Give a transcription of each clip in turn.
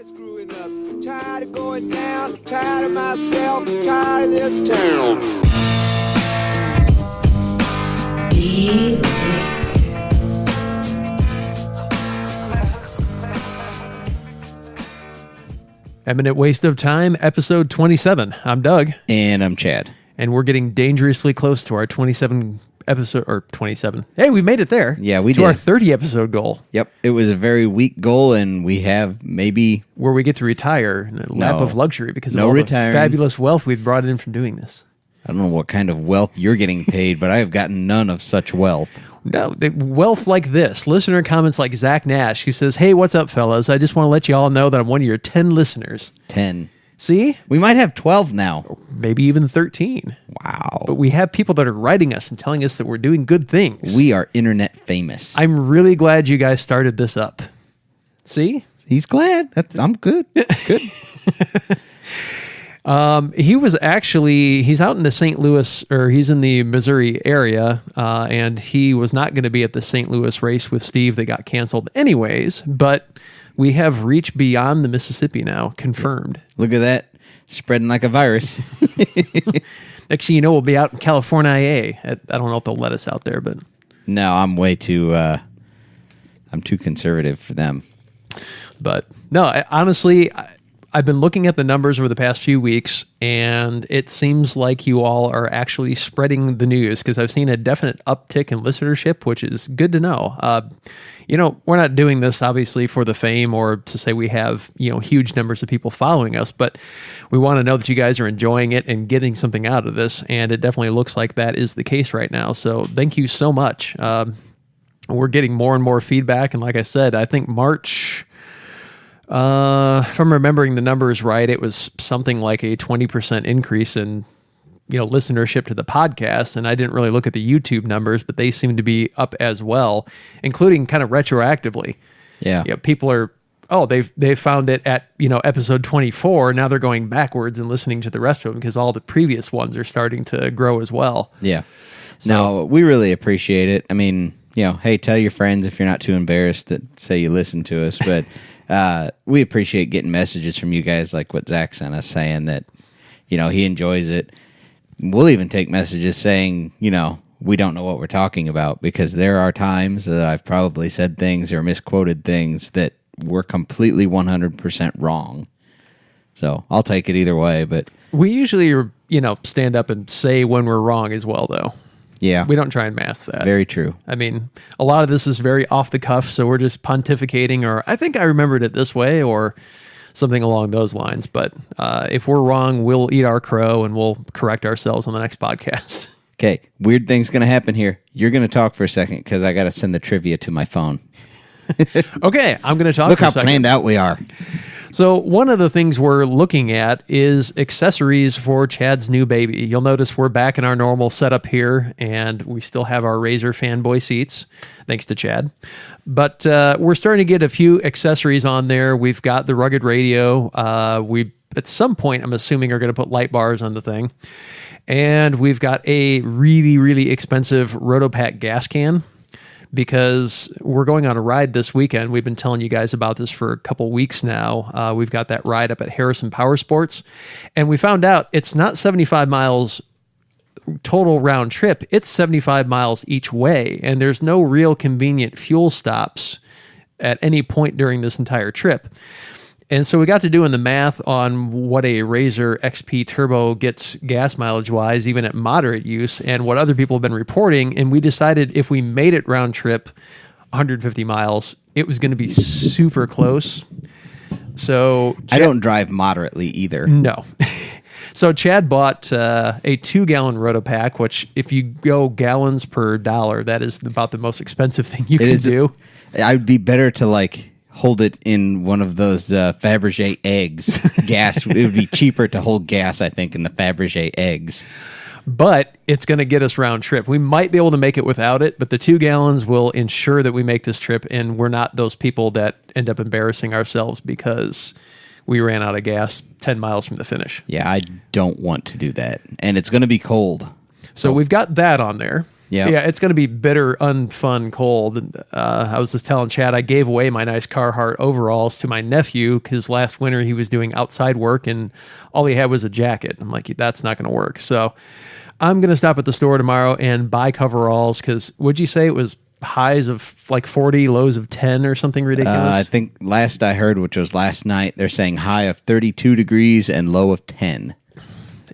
Tired of screwing up, tired of going down, tired of myself, tired of this town. Eminent Waste of Time, episode 27. I'm Doug. And I'm Chad. And we're getting dangerously close to our 27 episode, or 27. Hey, we made it there. Yeah, we did. To our 30 episode goal. Yep. It was a very weak goal, and we have maybe... where we get to retire in a lap of luxury because of all the fabulous wealth we've brought in from doing this. I don't know what kind of wealth you're getting paid, but I have gotten none of such wealth. No, wealth like this. Listener comments like Zach Nash, who says, "Hey, what's up, fellas? I just want to let you all know that I'm one of your 10 listeners." 10. See? We might have 12 now. Maybe even 13. Wow. But we have people that are writing us and telling us that we're doing good things. We are internet famous. I'm really glad you guys started this up. See? He's glad. I'm good. Good. He's out in the St. Louis, or he's in the Missouri area, and he was not going to be at the St. Louis race with Steve. They got canceled anyways, but we have reached beyond the Mississippi now, confirmed. Look at that. Spreading like a virus. Next thing you know, we'll be out in California. I don't know if they'll let us out there, but... No, I'm way too... I'm too conservative for them. But, no, honestly... I've been looking at the numbers over the past few weeks, and it seems like you all are actually spreading the news because I've seen a definite uptick in listenership, which is good to know. We're not doing this obviously for the fame or to say we have, huge numbers of people following us, but we want to know that you guys are enjoying it and getting something out of this, and it definitely looks like that is the case right now. So thank you so much. We're getting more and more feedback, and like I said, I think March... if I'm remembering the numbers right, it was something like a 20% increase in, listenership to the podcast. And I didn't really look at the YouTube numbers, but they seem to be up as well, including kind of retroactively. Yeah. People are, they've found it at, episode 24. Now they're going backwards and listening to the rest of them because all the previous ones are starting to grow as well. Yeah. No, we really appreciate it. I mean, hey, tell your friends if you're not too embarrassed to say you listen to us, but we appreciate getting messages from you guys like what Zach sent us saying that, he enjoys it. We'll even take messages saying, we don't know what we're talking about because there are times that I've probably said things or misquoted things that were completely 100% wrong. So I'll take it either way, but... We usually, stand up and say when we're wrong as well, though. Yeah. We don't try and mask that. Very true. I mean, a lot of this is very off the cuff, so we're just pontificating, or I think I remembered it this way, or something along those lines. But if we're wrong, we'll eat our crow and we'll correct ourselves on the next podcast. Okay, weird thing's going to happen here. You're going to talk for a second because I got to send the trivia to my phone. Okay, I'm going to talk for a second. Look how planned out we are. So one of the things we're looking at is accessories for Chad's new baby. You'll notice we're back in our normal setup here, and we still have our Razor fanboy seats, thanks to Chad. But we're starting to get a few accessories on there. We've got the rugged radio. We, at some point, I'm assuming, are going to put light bars on the thing. And we've got a really, really expensive Rotopack gas can, because we're going on a ride this weekend. We've been telling you guys about this for a couple weeks now. We've got that ride up at Harrison Power Sports, and we found out it's not 75 miles total round trip. It's 75 miles each way, and there's no real convenient fuel stops at any point during this entire trip. And so we got to doing the math on what a Razor XP Turbo gets gas mileage-wise, even at moderate use, and what other people have been reporting, and we decided if we made it round trip 150 miles, it was going to be super close. So I don't drive moderately either. No. So Chad bought a 2-gallon Rotopack, which if you go gallons per dollar, that is about the most expensive thing you can do. I'd be better to hold it in one of those Fabergé eggs. Gas, it would be cheaper to hold gas, I think, in the Fabergé eggs. But it's going to get us round trip. We might be able to make it without it, but the 2 gallons will ensure that we make this trip, and we're not those people that end up embarrassing ourselves because we ran out of gas 10 miles from the finish. Yeah, I don't want to do that. And it's going to be cold. So we've got that on there. Yeah, it's going to be bitter, unfun cold. And, I was just telling Chad, I gave away my nice Carhartt overalls to my nephew because last winter he was doing outside work and all he had was a jacket. I'm like, that's not going to work. So I'm going to stop at the store tomorrow and buy coveralls because would you say it was highs of like 40, lows of 10 or something ridiculous? I think last I heard, which was last night, they're saying high of 32 degrees and low of 10.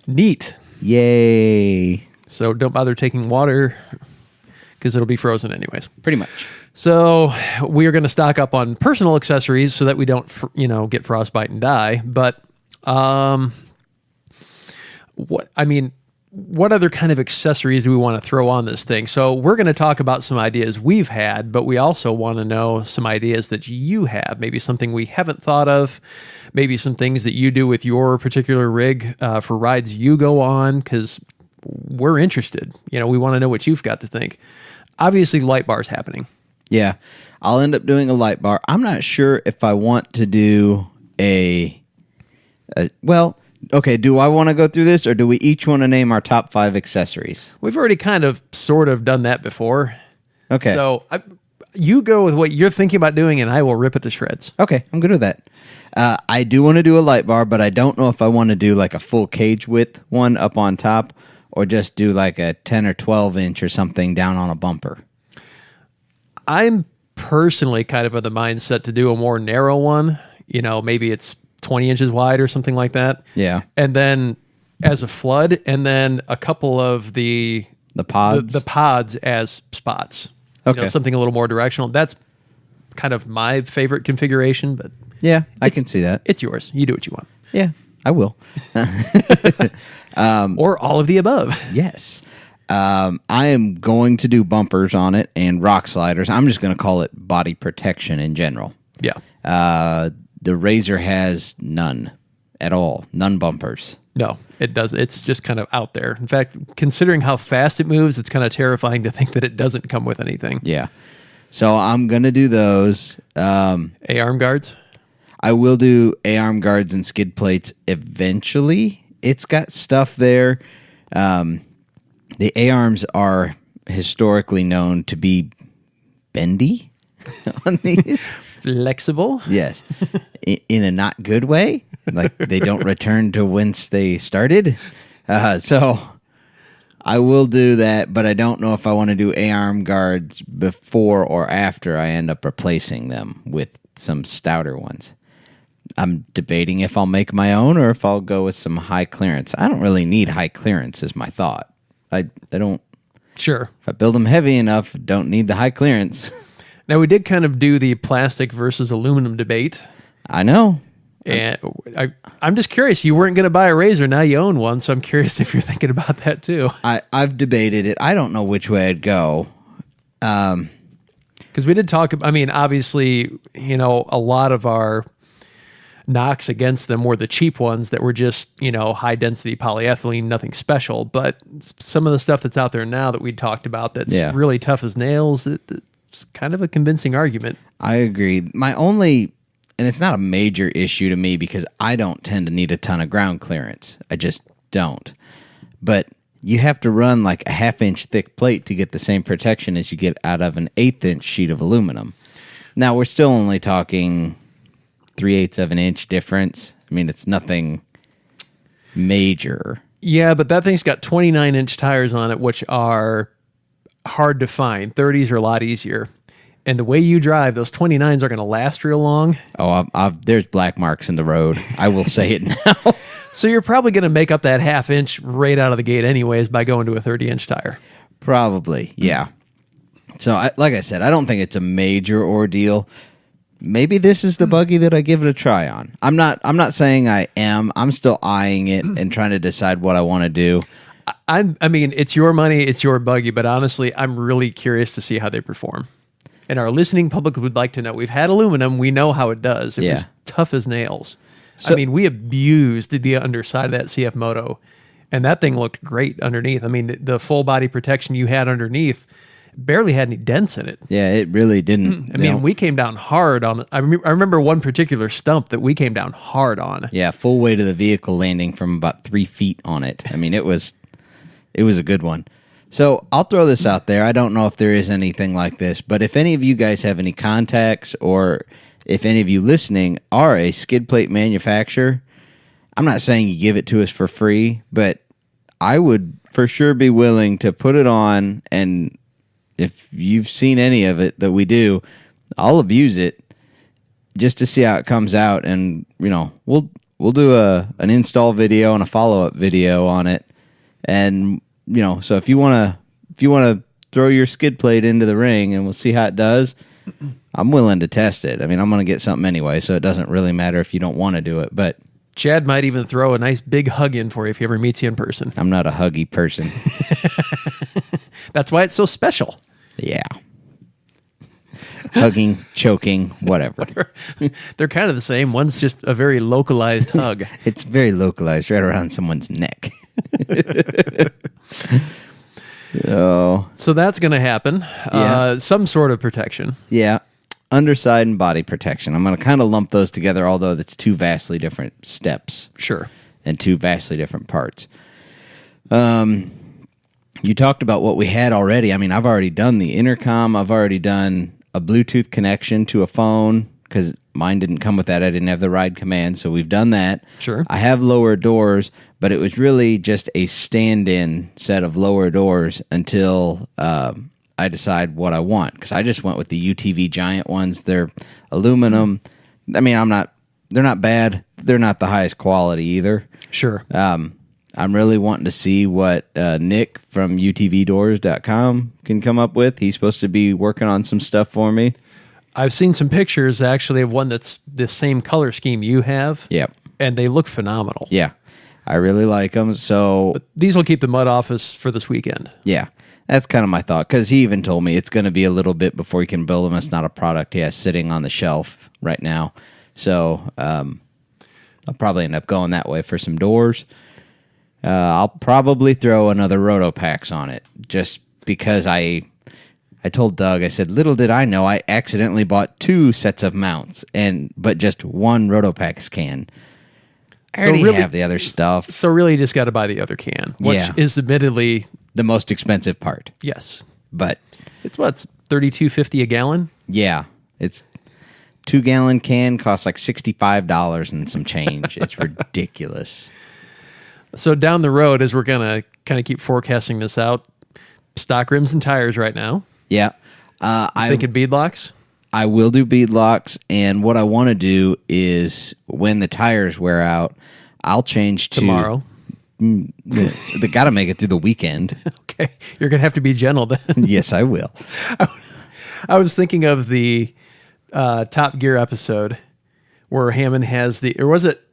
Neat. Yay. So don't bother taking water because it'll be frozen anyways. Pretty much. So we are going to stock up on personal accessories so that we don't, get frostbite and die. But what other kind of accessories do we want to throw on this thing? So we're going to talk about some ideas we've had, but we also want to know some ideas that you have, maybe something we haven't thought of, maybe some things that you do with your particular rig for rides you go on, because we're interested. We want to know what you've got to think. Obviously, light bar's happening. Yeah. I'll end up doing a light bar. I'm not sure if I want to do okay, do I want to go through this, or do we each want to name our top 5 accessories? We've already kind of sort of done that before. Okay. So you go with what you're thinking about doing, and I will rip it to shreds. Okay, I'm good with that. I do want to do a light bar, but I don't know if I want to do like a full cage width one up on top, or just do like a 10 or 12 inch or something down on a bumper. I'm personally kind of the mindset to do a more narrow one. Maybe it's 20 inches wide or something like that. Yeah. And then as a flood, and then a couple of the pods? The pods as spots. Okay. Something a little more directional. That's kind of my favorite configuration, but yeah, I can see that. It's yours. You do what you want. Yeah, I will. Or all of the above. Yes. I am going to do bumpers on it and rock sliders. I'm just going to call it body protection in general. Yeah. The Razor has none at all. None bumpers. No, it does. It's just kind of out there. In fact, considering how fast it moves, it's kind of terrifying to think that it doesn't come with anything. Yeah. So I'm going to do those. A-arm guards? I will do A-arm guards and skid plates eventually. It's got stuff there. The A-arms are historically known to be bendy on these. Flexible? Yes. In a not good way. Like they don't return to whence they started. So I will do that, but I don't know if I want to do A-arm guards before or after I end up replacing them with some stouter ones. I'm debating if I'll make my own or if I'll go with some high clearance. I don't really need high clearance is my thought. I don't. Sure. If I build them heavy enough, don't need the high clearance. Now, we did kind of do the plastic versus aluminum debate. I know. And I'm just curious. You weren't going to buy a Razor. Now you own one. So I'm curious if you're thinking about that too. I've debated it. I don't know which way I'd go. Because we did talk, obviously, a lot of our knocks against them were the cheap ones that were just, high density polyethylene, nothing special. But some of the stuff that's out there now that we talked about that's really tough as nails, it's kind of a convincing argument. I agree. My only, and it's not a major issue to me because I don't tend to need a ton of ground clearance. I just don't. But you have to run like a 1/2 inch thick plate to get the same protection as you get out of an 1/8 inch sheet of aluminum. Now, we're still only talking 3/8 of an inch difference. It's nothing major. Yeah, but that thing's got 29-inch tires on it, which are hard to find. 30s are a lot easier. And the way you drive, those 29s are going to last real long. Oh, there's black marks in the road. I will say it now. So you're probably going to make up that 1/2 inch right out of the gate anyways by going to a 30-inch tire. Probably, yeah. So, like I said, I don't think it's a major ordeal. Maybe this is the buggy that I give it a try on. I'm not saying I am. I'm still eyeing it and trying to decide what I want to do. It's your money, it's your buggy, but honestly, I'm really curious to see how they perform. And our listening public would like to know. We've had aluminum. We know how it does. It was tough as nails. So, we abused the underside of that CF Moto, and that thing looked great underneath. The full body protection you had underneath barely had any dents in it. Yeah, it really didn't. We came down hard on it. I remember one particular stump that we came down hard on. Yeah, full weight of the vehicle landing from about 3 feet on it. It was a good one. So I'll throw this out there. I don't know if there is anything like this, but if any of you guys have any contacts or if any of you listening are a skid plate manufacturer, I'm not saying you give it to us for free, but I would for sure be willing to put it on, and if you've seen any of it that we do, I'll abuse it just to see how it comes out, and we'll do an install video and a follow-up video on it. And so if you want to throw your skid plate into the ring and we'll see how it does, I'm willing to test it. I mean, I'm going to get something anyway, so it doesn't really matter if you don't want to do it. But Chad might even throw a nice big hug in for you if he ever meets you in person. I'm not a huggy person. That's why it's so special. Yeah. Hugging, choking, whatever. They're kind of the same. One's just a very localized hug. It's very localized, right around someone's neck. So that's going to happen. Yeah. Some sort of protection. Yeah. Underside and body protection. I'm going to kind of lump those together, although that's two vastly different steps. Sure. And two vastly different parts. You talked about what we had already. I mean, I've already done the intercom. I've already done a Bluetooth connection to a phone because mine didn't come with that. I didn't have the ride command, so we've done that. Sure. I have lower doors, but it was really just a stand-in set of lower doors until I decide what I want, because I just went with the UTV Giant ones. They're aluminum. I mean, they're not bad. They're not the highest quality either. Sure. I'm really wanting to see what Nick from utvdoors.com can come up with. He's supposed to be working on some stuff for me. I've seen some pictures, actually, of one that's the same color scheme you have. Yep. And they look phenomenal. Yeah. I really like them. So But these will keep the mud off us for this weekend. yeah, that's kind of my thought, because he even told me it's going to be a little bit before he can build them. It's not a product he has sitting on the shelf right now. So I'll probably end up going that way for some doors. I'll probably throw another Rotopax on it, just because I told Doug, I said, little did I know I accidentally bought 2 sets of mounts, but just one Rotopax can. I already have the other stuff. So really you just got to buy the other can, which is admittedly the most expensive part. Yes. But it's $32.50 a gallon? Yeah. It's 2-gallon can costs like $65 and some change. It's ridiculous. So down the road, as we're going to kind of keep forecasting this out, stock rims and tires right now. Yeah. I'm thinking beadlocks? I will do beadlocks, and what I want to do is when the tires wear out, I'll change to... Tomorrow. They got to make it through the weekend. Okay. You're going to have to be gentle then. Yes, I will. I was thinking of the Top Gear episode where Hammond has the... Or was it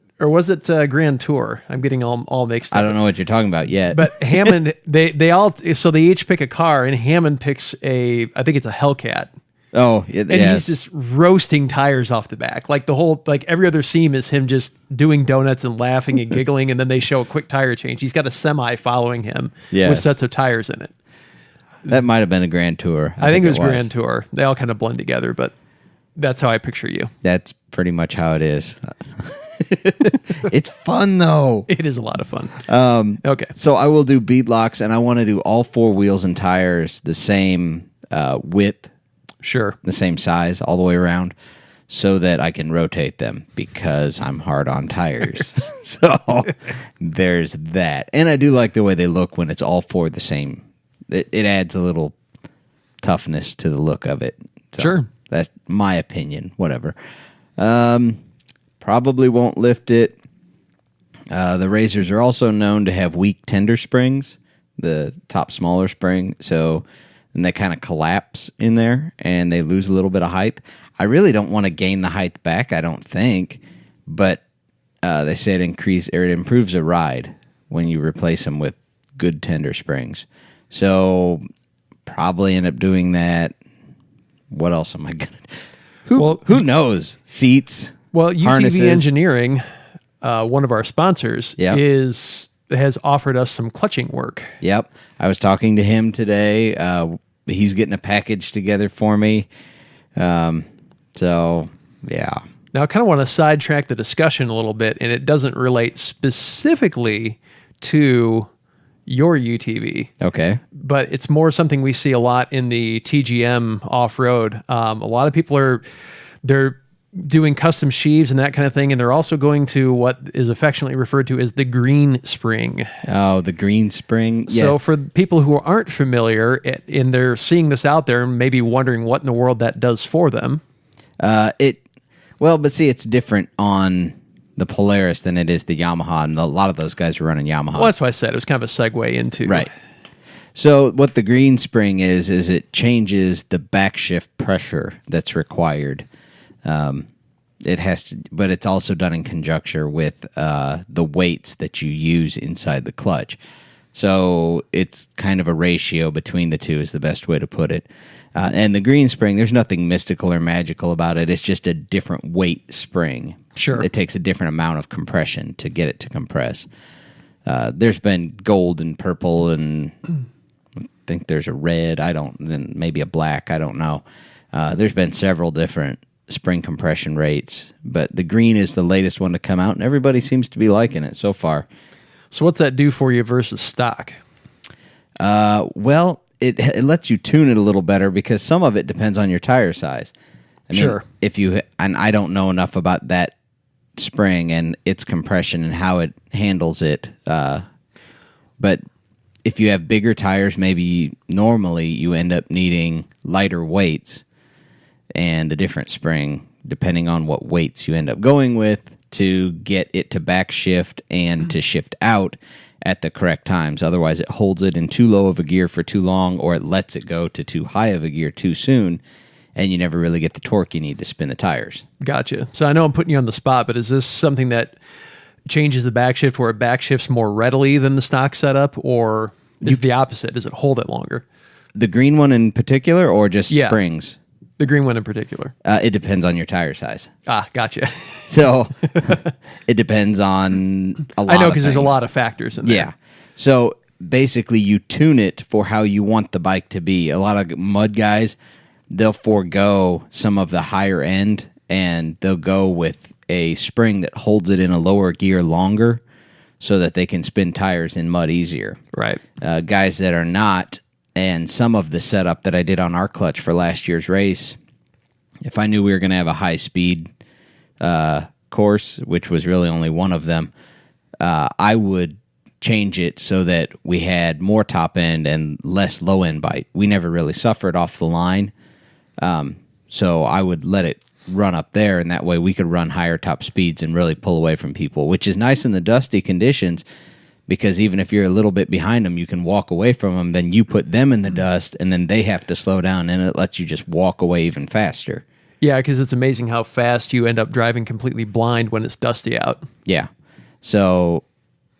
Grand Tour? I'm getting all mixed up. I don't know what you're talking about yet. But Hammond, they each pick a car, and Hammond picks I think it's a Hellcat. Oh, and he's just roasting tires off the back. Like every other scene is him just doing donuts and laughing and giggling, and then they show a quick tire change. He's got a semi following him with sets of tires in it. That might have been a Grand Tour. I think it was Grand Tour. They all kind of blend together, but that's how I picture you. That's pretty much how it is. It's fun, though. It is a lot of fun. Okay. So I will do beadlocks, and I want to do all 4 wheels and tires the same width. Sure. The same size all the way around, so that I can rotate them, because I'm hard on tires. So there's that. And I do like the way they look when it's all 4 the same. It adds a little toughness to the look of it. So sure. That's my opinion. Whatever. Probably won't lift it. The Razors are also known to have weak tender springs, the top smaller spring. So... and they kind of collapse in there, and they lose a little bit of height. I really don't want to gain the height back, I don't think, but they say it improves the ride when you replace them with good tender springs. So probably end up doing that. What else am I going to do? Who knows? Seats, well, UTV harnesses. Engineering, one of our sponsors, has offered us some clutching work. Yep. I was talking to him today. He's getting a package together for me. So, yeah. Now, I kind of want to sidetrack the discussion a little bit, and it doesn't relate specifically to your UTV. Okay. But it's more something we see a lot in the TGM off-road. A lot of people they're doing custom sheaves and that kind of thing, and they're also going to what is affectionately referred to as the green spring. Oh, the green spring. So Yes. for people who aren't familiar, and they're seeing this out there and maybe wondering what in the world that does for them. But see, it's different on the Polaris than it is the Yamaha, and a lot of those guys are running Yamaha. Well, that's why I said it was kind of a segue into. Right. So what the green spring is it changes the backshift pressure that's required. It has to, but it's also done in conjunction with the weights that you use inside the clutch. So it's kind of a ratio between the two is the best way to put it. And the green spring, there's nothing mystical or magical about it. It's just a different weight spring. Sure. It takes a different amount of compression to get it to compress. There's been gold and purple, and I think there's a red. Then maybe a black. I don't know. There's been several different spring compression rates, but the green is the latest one to come out, and everybody seems to be liking it so far. So what's that do for you versus stock? Well, it lets you tune it a little better because some of it depends on your tire size. Sure. And I don't know enough about that spring and its compression and how it handles it. But if you have bigger tires, normally you end up needing lighter weights and a different spring, depending on what weights you end up going with to get it to backshift and to shift out at the correct times. Otherwise, it holds it in too low of a gear for too long, or it lets it go to too high of a gear too soon, and you never really get the torque you need to spin the tires. Gotcha. So I know I'm putting you on the spot, but is this something that changes the backshift where it backshifts more readily than the stock setup, or is it the opposite? Does it hold it longer? The green one in particular, or just Yeah. springs? The green one in particular. It depends on your tire size. Ah, gotcha. So it depends on a lot I know, of because there's a things. lot of factors in there. Yeah. So basically, you tune it for how you want the bike to be. A lot of mud guys, they'll forego some of the higher end, and they'll go with a spring that holds it in a lower gear longer so that they can spin tires in mud easier. Right. Guys that are not, and some of the setup that I did on our clutch for last year's race, if I knew we were going to have a high-speed course, which was really only one of them, I would change it so that we had more top end and less low end bite. We never really suffered off the line, so I would let it run up there, and that way we could run higher top speeds and really pull away from people, which is nice in the dusty conditions, because even if you're a little bit behind them, you can walk away from them, then you put them in the dust, and then they have to slow down, and it lets you just walk away even faster. Yeah, because it's amazing how fast you end up driving completely blind when it's dusty out. Yeah. So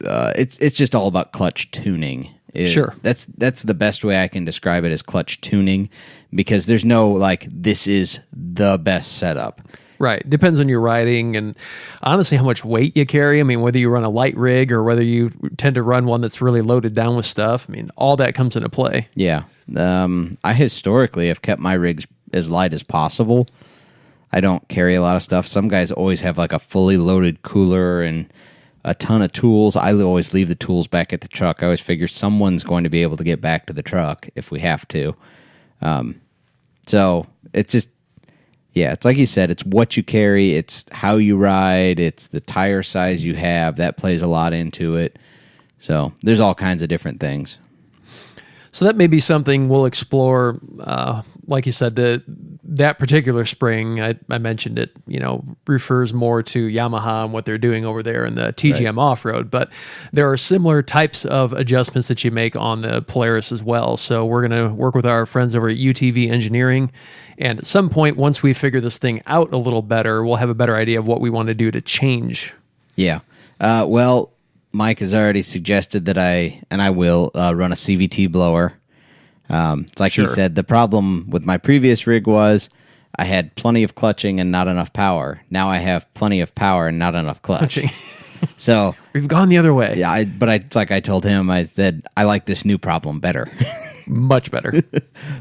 it's just all about clutch tuning. Sure. That's the best way I can describe it, as clutch tuning, because there's no, like, this is the best setup. Right. Depends on your riding and honestly how much weight you carry. I mean, whether you run a light rig or whether you tend to run one that's really loaded down with stuff. I mean, all that comes into play. Yeah. I historically have kept my rigs as light as possible. I don't carry a lot of stuff. Some guys always have like a fully loaded cooler and a ton of tools. I always leave the tools back at the truck. I always figure someone's going to be able to get back to the truck if we have to. So it's just, yeah, it's like you said, it's what you carry, it's how you ride, it's the tire size you have. That plays a lot into it. So there's all kinds of different things. So that may be something we'll explore. Like you said, that particular spring, I mentioned it, refers more to Yamaha and what they're doing over there in the TGM off-road. But there are similar types of adjustments that you make on the Polaris as well. So we're going to work with our friends over at UTV Engineering. And at some point, once we figure this thing out a little better, we'll have a better idea of what we want to do to change. Yeah. Well, Mike has already suggested that I will run a CVT blower. It's like he said, the problem with my previous rig was I had plenty of clutching and not enough power. Now I have plenty of power and not enough clutch. So we've gone the other way. Yeah, it's like I told him, I said, I like this new problem better. Much better.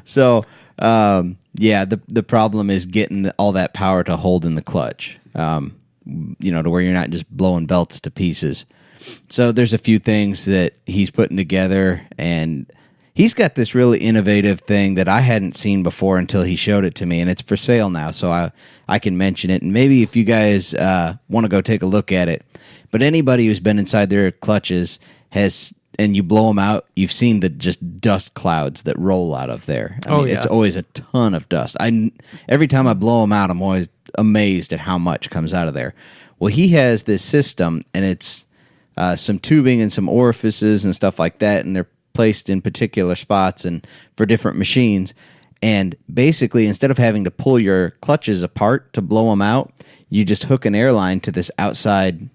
So, the problem is getting all that power to hold in the clutch, to where you're not just blowing belts to pieces. So there's a few things that he's putting together, and he's got this really innovative thing that I hadn't seen before until he showed it to me, and it's for sale now, so I can mention it. And maybe if you guys want to go take a look at it, but anybody who's been inside their clutches and you blow them out, you've seen the just dust clouds that roll out of there. I mean, it's always a ton of dust. Every time I blow them out, I'm always amazed at how much comes out of there. Well, he has this system, and it's some tubing and some orifices and stuff like that, and they're placed in particular spots and for different machines. And basically, instead of having to pull your clutches apart to blow them out, you just hook an air line to this outside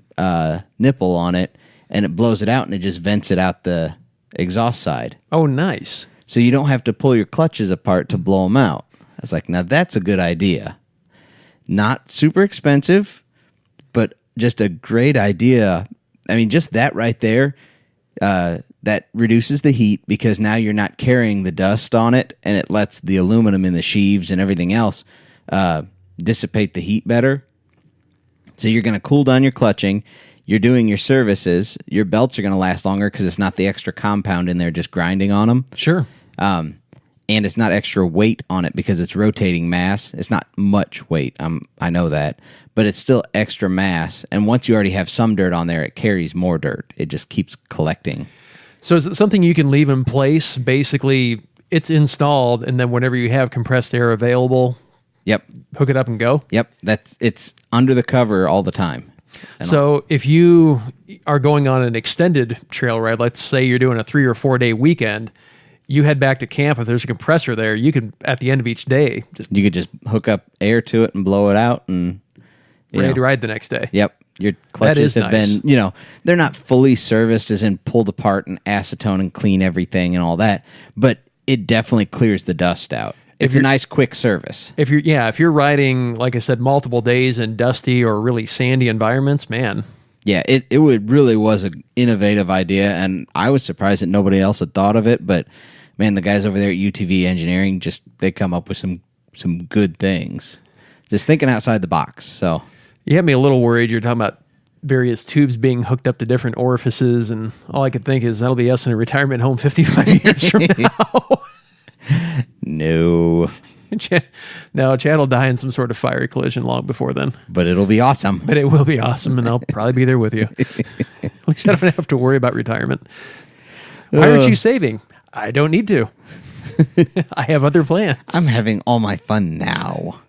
nipple on it, and it blows it out, and it just vents it out the exhaust side. Oh, nice. So you don't have to pull your clutches apart to blow them out. I was like, now that's a good idea. Not super expensive, but just a great idea. I mean, just that right there, that reduces the heat because now you're not carrying the dust on it, and it lets the aluminum in the sheaves and everything else dissipate the heat better. So you're going to cool down your clutching. You're doing your services. Your belts are going to last longer because it's not the extra compound in there just grinding on them. Sure. And it's not extra weight on it because it's rotating mass. It's not much weight. I know that. But it's still extra mass. And once you already have some dirt on there, it carries more dirt. It just keeps collecting. So is it something you can leave in place? Basically, it's installed, and then whenever you have compressed air available, yep, hook it up and go? Yep. It's under the cover all the time. So if you are going on an extended trail ride, let's say you're doing a 3 or 4 day weekend, you head back to camp. If there's a compressor there, you can, at the end of each day, you could just hook up air to it and blow it out and ready to ride the next day. Yep. Your clutches have been, they're not fully serviced as in pulled apart and acetone and clean everything and all that, but it definitely clears the dust out. It's a nice quick service. If you're riding, like I said, multiple days in dusty or really sandy environments, man. Yeah, it really was an innovative idea, and I was surprised that nobody else had thought of it. But man, the guys over there at UTV Engineering they come up with some good things. Just thinking outside the box. So you had me a little worried. You're talking about various tubes being hooked up to different orifices, and all I could think is that'll be us in a retirement home 55 years from now. No. No, Chad will die in some sort of fiery collision long before then. But it'll be awesome. But it will be awesome, and I'll probably be there with you. At least I don't have to worry about retirement. Why aren't you saving? I don't need to. I have other plans. I'm having all my fun now.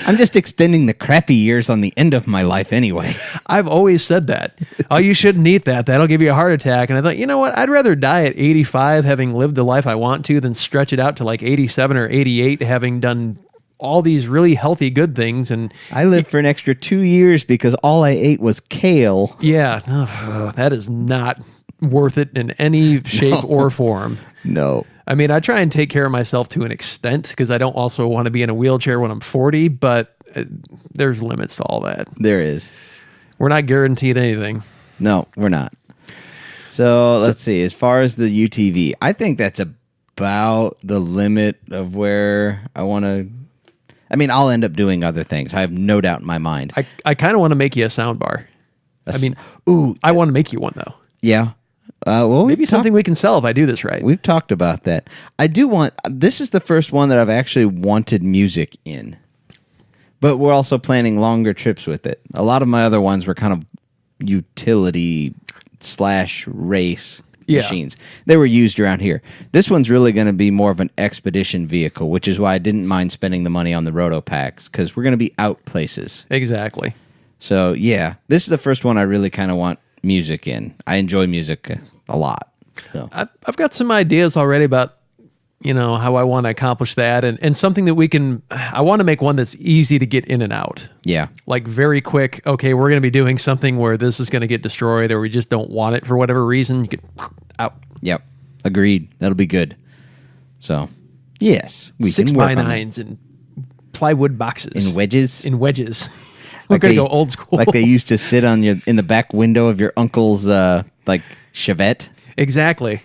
I'm just extending the crappy years on the end of my life anyway. I've always said that. Oh, you shouldn't eat that. That'll give you a heart attack. And I thought, you know what? I'd rather die at 85 having lived the life I want to than stretch it out to like 87 or 88 having done all these really healthy good things. And I lived for an extra 2 years because all I ate was kale. Yeah, no, that is not worth it in any shape or form. No. I mean, I try and take care of myself to an extent because I don't also want to be in a wheelchair when I'm 40, but there's limits to all that. There is. We're not guaranteed anything. No, we're not. So let's see. As far as the UTV, I think that's about the limit of where I want to. I mean, I'll end up doing other things. I have no doubt in my mind. I kind of want to make you a sound bar. I want to make you one, though. Yeah. Well, maybe something we can sell if I do this right. We've talked about that. I do want. This is the first one that I've actually wanted music in, but we're also planning longer trips with it. A lot of my other ones were kind of utility / race machines. They were used around here. This one's really going to be more of an expedition vehicle, which is why I didn't mind spending the money on the roto packs because we're going to be out places. Exactly. So yeah, this is the first one I really kind of want music in. I enjoy music a lot. So. I've got some ideas already about, how I want to accomplish that and something that I want to make one that's easy to get in and out. Yeah. Like very quick, okay, we're going to be doing something where this is going to get destroyed or we just don't want it for whatever reason. You get out. Yep. Agreed. That'll be good. So, yes. We 6x9s and plywood boxes. In wedges? In wedges. We're going to go old school. Like they used to sit in the back window of your uncle's Chevette. Exactly.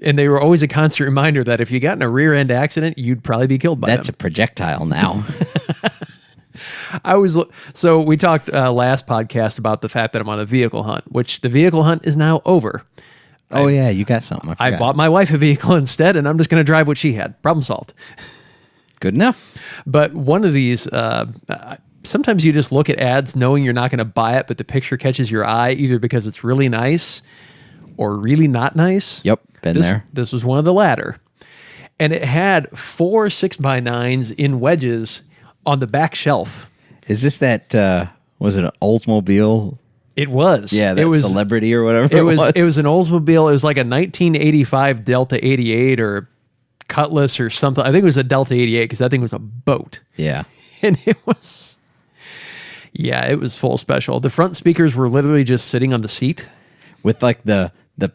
And they were always a constant reminder that if you got in a rear end accident, you'd probably be killed by them. That's a projectile now. So we talked last podcast about the fact that I'm on a vehicle hunt, which the vehicle hunt is now over. Oh, yeah, you got something. I bought my wife a vehicle instead, and I'm just going to drive what she had. Problem solved. Good enough. But one of these, sometimes you just look at ads knowing you're not going to buy it, but the picture catches your eye either because it's really nice or really not nice. Yep, been there. This was one of the latter. And it had 4 6x9s in wedges on the back shelf. Is this that, was it an Oldsmobile? It was. Yeah, that was Celebrity or whatever it was. It was an Oldsmobile. It was like a 1985 Delta 88 or Cutlass or something. I think it was a Delta 88 because that thing was a boat. Yeah. And it was full special. The front speakers were literally just sitting on the seat. With like the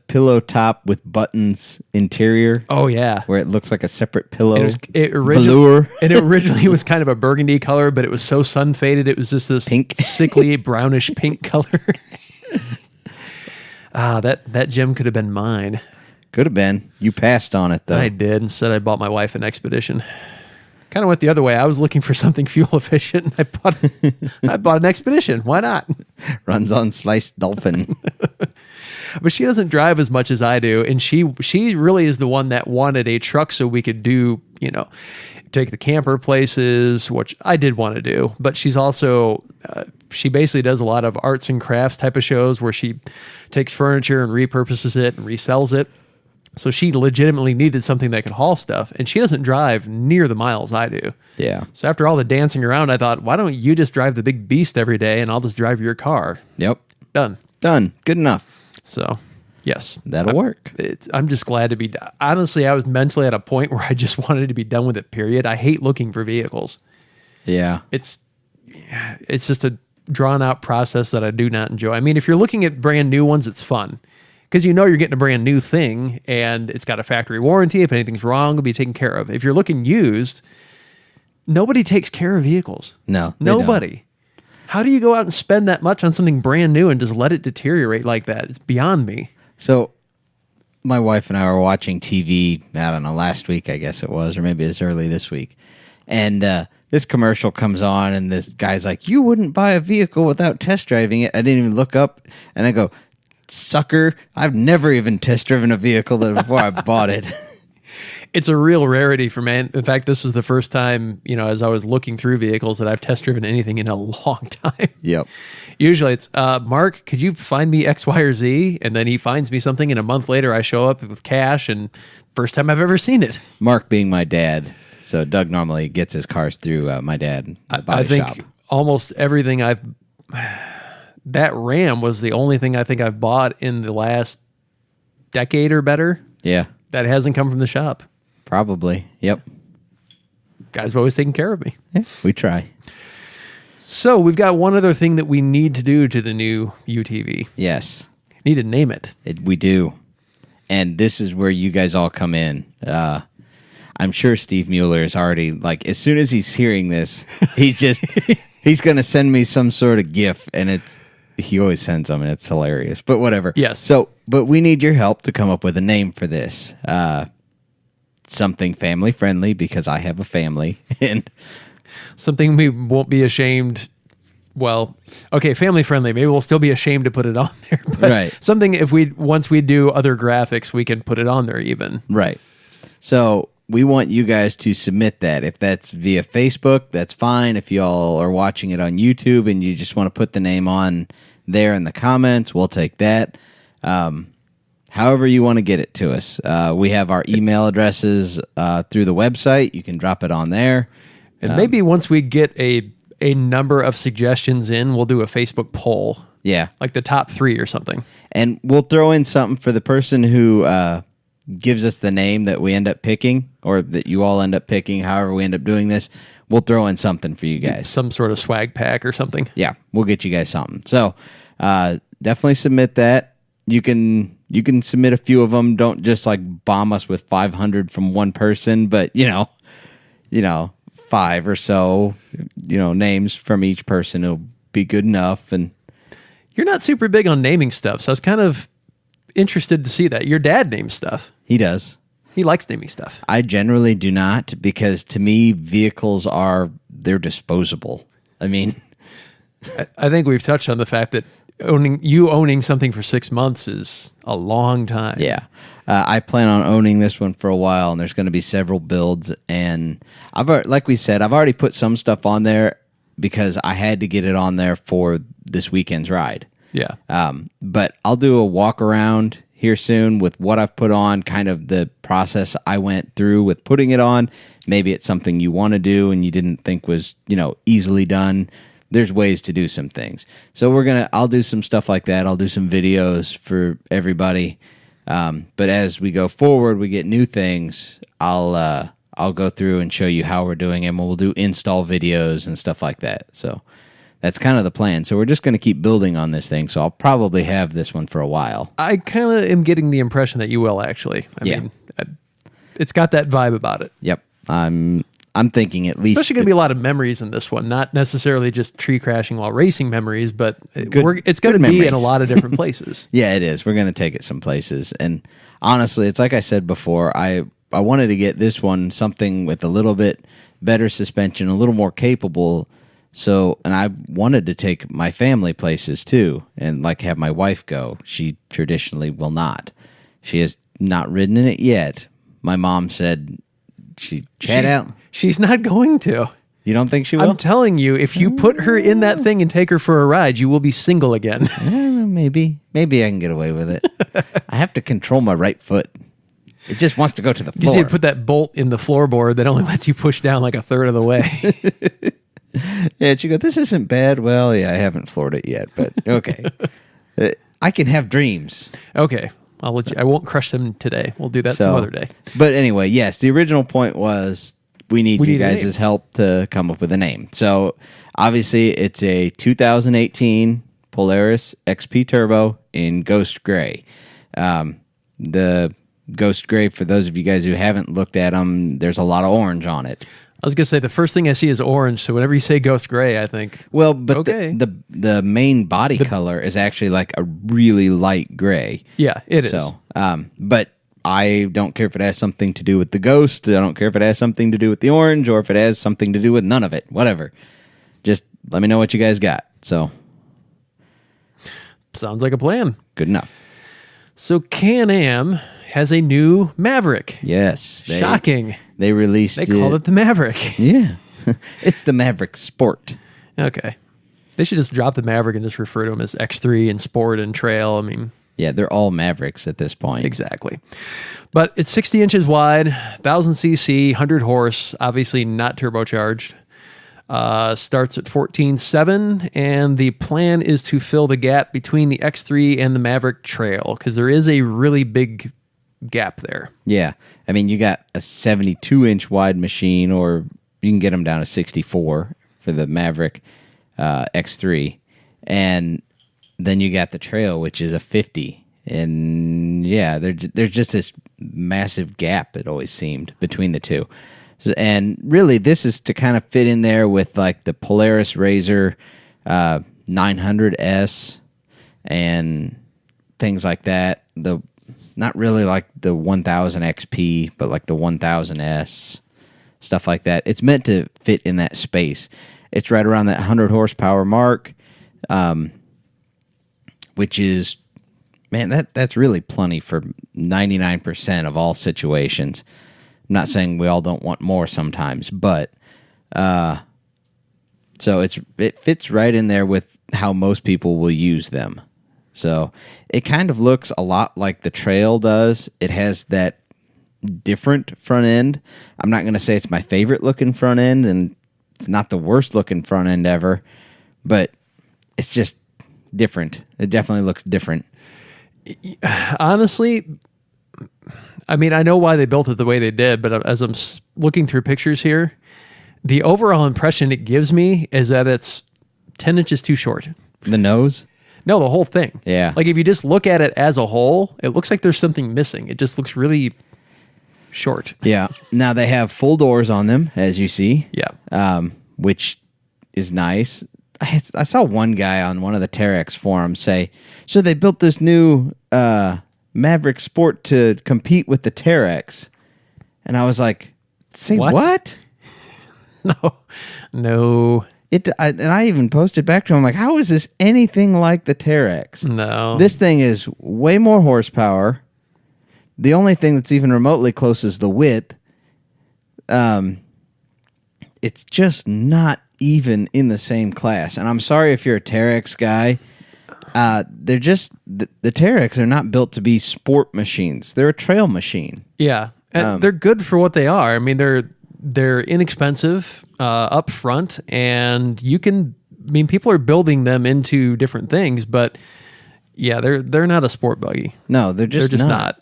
pillow top with buttons interior. Oh, yeah. Where it looks like a separate pillow. Velour. And it originally was kind of a burgundy color, but it was so sun faded, it was just this pink, sickly brownish pink color. That gem could have been mine. Could have been. You passed on it, though. I did. Instead, I bought my wife an Expedition. Kind of went the other way. I was looking for something fuel efficient, and I bought an Expedition. Why not? Runs on sliced dolphin. But she doesn't drive as much as I do, and she really is the one that wanted a truck so we could do, take the camper places, which I did want to do. But she's also, she basically does a lot of arts and crafts type of shows where she takes furniture and repurposes it and resells it. So she legitimately needed something that could haul stuff, and she doesn't drive near the miles I do. Yeah. So after all the dancing around, I thought, why don't you just drive the big beast every day, and I'll just drive your car. Yep. Done. Good enough. So, yes. That'll work. I'm just glad to be done. Honestly, I was mentally at a point where I just wanted to be done with it, period. I hate looking for vehicles. Yeah. It's just a drawn-out process that I do not enjoy. I mean, if you're looking at brand new ones, it's fun. Because you're getting a brand new thing, and it's got a factory warranty. If anything's wrong, it'll be taken care of. If you're looking used, nobody takes care of vehicles. No. Nobody. Don't. How do you go out and spend that much on something brand new and just let it deteriorate like that? It's beyond me. So my wife and I were watching TV, I don't know, last week, I guess it was, or maybe it's early this week. And this commercial comes on, and this guy's like, you wouldn't buy a vehicle without test driving it. I didn't even look up. And I go, sucker, I've never even test driven a vehicle before I bought it. It's a real rarity for me. In fact, this is the first time, as I was looking through vehicles that I've test driven anything in a long time. Yep. Usually it's, Mark, could you find me X, Y, or Z? And then he finds me something, and a month later I show up with cash, and first time I've ever seen it. Mark being my dad. So Doug normally gets his cars through my dad, the body shop. Almost everything that Ram was the only thing I think I've bought in the last decade or better. Yeah. That hasn't come from the shop. Probably. Yep. Guys have always taken care of me. Yeah, we try. So we've got one other thing that we need to do to the new UTV. Yes. Need to name it. We do. And this is where you guys all come in. I'm sure Steve Mueller is already, like, as soon as he's hearing this, he's going to send me some sort of GIF, and he always sends them, and it's hilarious. But whatever. Yes. So, but we need your help to come up with a name for this. Something family friendly, because I have a family, and something we won't be ashamed. Well, okay, family friendly. Maybe we'll still be ashamed to put it on there. But right. Something once we do other graphics, we can put it on there even. Right. So we want you guys to submit that. If that's via Facebook, that's fine. If y'all are watching it on YouTube and you just want to put the name on there in the comments, we'll take that. However you want to get it to us. We have our email addresses through the website. You can drop it on there. And maybe once we get a number of suggestions in, we'll do a Facebook poll. Yeah. Like the top 3 or something. And we'll throw in something for the person who gives us the name that we end up picking, or that you all end up picking, however we end up doing this. We'll throw in something for you guys. Some sort of swag pack or something. Yeah, we'll get you guys something. So definitely submit that. You can submit a few of them. Don't just like bomb us with 500 from one person, but 5 or so, names from each person will be good enough. And you're not super big on naming stuff, so I was kind of interested to see that. Your dad names stuff. He does. He likes naming stuff. I generally do not, because to me, vehicles they're disposable. I mean, I think we've touched on the fact that owning something for 6 months is a long time. yeah. I plan on owning this one for a while, and there's going to be several builds. And like we said, I've already put some stuff on there because I had to get it on there for this weekend's ride. Yeah. But I'll do a walk around here soon with what I've put on, kind of the process I went through with putting it on. Maybe it's something you want to do and you didn't think was, easily done. There's ways to do some things. So I'll do some stuff like that. I'll do some videos for everybody. But as we go forward, we get new things. I'll go through and show you how we're doing it, and we'll do install videos and stuff like that. So that's kind of the plan. So we're just going to keep building on this thing. So I'll probably have this one for a while. I kind of am getting the impression that you will, actually. I mean, it's got that vibe about it. Yep. I'm thinking at least... Especially going to be a lot of memories in this one. Not necessarily just tree crashing while racing memories, but it's going to be in a lot of different places. Yeah, it is. We're going to take it some places. And honestly, it's like I said before, I wanted to get this one something with a little bit better suspension, a little more capable. And I wanted to take my family places too, and have my wife go. She traditionally will not. She has not ridden in it yet. My mom said she's not going to. You don't think she will? I'm telling you, if you put her in that thing and take her for a ride, you will be single again. Maybe I can get away with it. I have to control my right foot. It just wants to go to the floor. You need to put that bolt in the floorboard that only lets you push down like a third of the way. Yeah, she goes, this isn't bad. Well, yeah, I haven't floored it yet, but okay. I can have dreams. Okay. I'll let you. I won't crush them today. We'll do that some other day. But anyway, yes, the original point was we need you guys' help to come up with a name. So obviously it's a 2018 Polaris XP Turbo in Ghost Gray. The Ghost Gray, for those of you guys who haven't looked at them, there's a lot of orange on it. I was going to say, the first thing I see is orange, so whenever you say Ghost Gray, I think, well, but okay. the main body color is actually like a really light gray. Yeah, it is. So, but I don't care if it has something to do with the ghost. I don't care if it has something to do with the orange, or if it has something to do with none of it. Whatever. Just let me know what you guys got. So, sounds like a plan. Good enough. So Can-Am has a new Maverick. Yes. Shocking. They released it. They called it the Maverick. Yeah. It's the Maverick Sport. Okay. They should just drop the Maverick and just refer to them as X3 and Sport and Trail. I mean... Yeah, they're all Mavericks at this point. Exactly. But it's 60 inches wide, 1,000 cc, 100 horse, obviously not turbocharged. Starts at 14.7, and the plan is to fill the gap between the X3 and the Maverick Trail, because there is a really big gap there. Yeah. I mean, you got a 72-inch wide machine, or you can get them down to 64 for the Maverick X3. And then you got the Trail, which is a 50. And yeah, there's just this massive gap, it always seemed, between the two. And really, this is to kind of fit in there with like the Polaris RZR 900S and things like that. Not really like the 1000 XP, but like the 1000S, stuff like that. It's meant to fit in that space. It's right around that 100 horsepower mark, which is, man, that's really plenty for 99% of all situations. I'm not saying we all don't want more sometimes, but so it fits right in there with how most people will use them. So it kind of looks a lot like the Trail does. It has that different front end. I'm not going to say it's my favorite looking front end, and it's not the worst looking front end ever, but it's just different. It definitely looks different. Honestly, I mean, I know why they built it the way they did, but as I'm looking through pictures here, the overall impression it gives me is that it's 10 inches too short. The nose? No, the whole thing. Yeah. Like if you just look at it as a whole, it looks like there's something missing. It just looks really short. Yeah. Now they have full doors on them, as you see. Yeah. Which is nice. I saw one guy on one of the Terex forums say, so they built this new Maverick Sport to compete with the Terex. And I was like, say what? No. And I even posted back to him, like, how is this anything like the Terex? No. This thing is way more horsepower. The only thing that's even remotely close is the width. It's just not even in the same class. And I'm sorry if you're a Terex guy. They're just the Terex are not built to be sport machines. They're a trail machine. Yeah, and they're good for what they are. I mean, they're inexpensive up front, and people are building them into different things. But yeah, they're not a sport buggy. No, they're just not.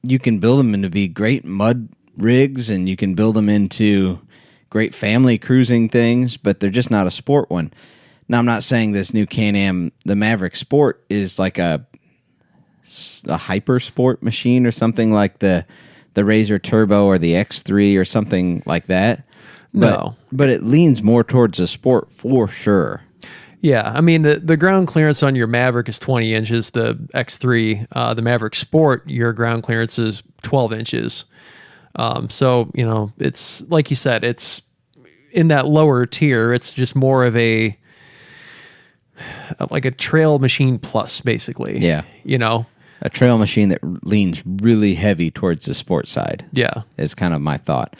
You can build them into be great mud rigs, and you can build them into great family cruising things, but they're just not a sport one. Now, I'm not saying this new Can-Am, the Maverick Sport, is like a hyper sport machine or something like the Razor Turbo or the X3 or something like that. No. But it leans more towards a sport for sure. Yeah, I mean, the ground clearance on your Maverick is 20 inches. The X3, the Maverick Sport, your ground clearance is 12 inches. So, it's like you said, it's in that lower tier. It's just more of a trail machine plus, basically. Yeah. A trail machine that leans really heavy towards the sport side. Yeah. Is kind of my thought.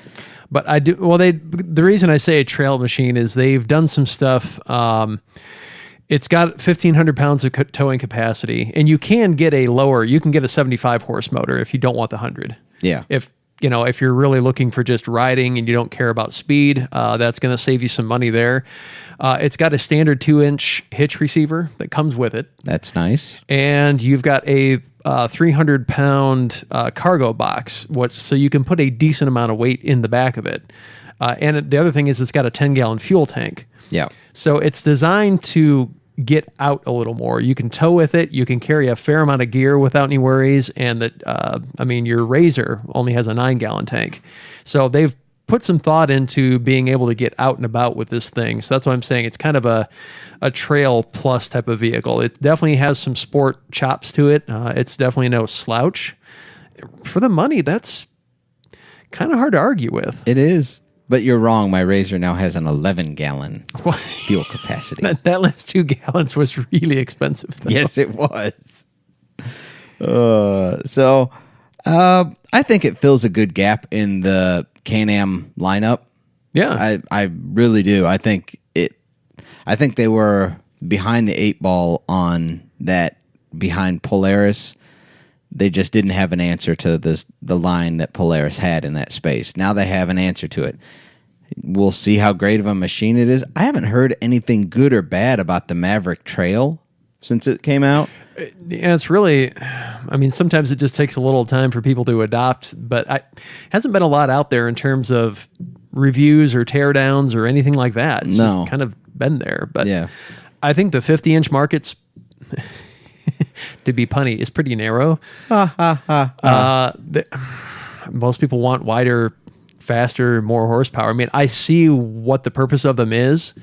But the reason I say a trail machine is they've done some stuff. It's got 1,500 pounds of towing capacity, and you can get you can get a 75 horse motor if you don't want the 100. Yeah. If you're really looking for just riding and you don't care about speed, that's going to save you some money there. It's got a standard 2-inch hitch receiver that comes with it. That's nice. And you've got a 300-pound cargo box, so you can put a decent amount of weight in the back of it. And the other thing is it's got a 10-gallon fuel tank. Yeah. So it's designed to get out a little more. You can tow with it. You can carry a fair amount of gear without any worries. And your Razor only has a 9-gallon tank. So they've put some thought into being able to get out and about with this thing. So that's why I'm saying it's kind of a trail plus type of vehicle. It definitely has some sport chops to it. It's definitely no slouch. For the money, that's kind of hard to argue with. It is. But you're wrong. My Razor now has an 11-gallon fuel capacity. That last 2 gallons was really expensive, though. Yes, it was. I think it fills a good gap in the Can-Am lineup. Yeah. I really do. I think they were behind the 8 ball on that behind Polaris. They just didn't have an answer to the line that Polaris had in that space. Now they have an answer to it. We'll see how great of a machine it is. I haven't heard anything good or bad about the Maverick Trail since it came out. Yeah, it's really, sometimes it just takes a little time for people to adopt, but hasn't been a lot out there in terms of reviews or teardowns or anything like that. It's just kind of been there. But yeah. I think the 50-inch market's, to be punny, is pretty narrow. Most people want wider, faster, more horsepower. I see what the purpose of them is,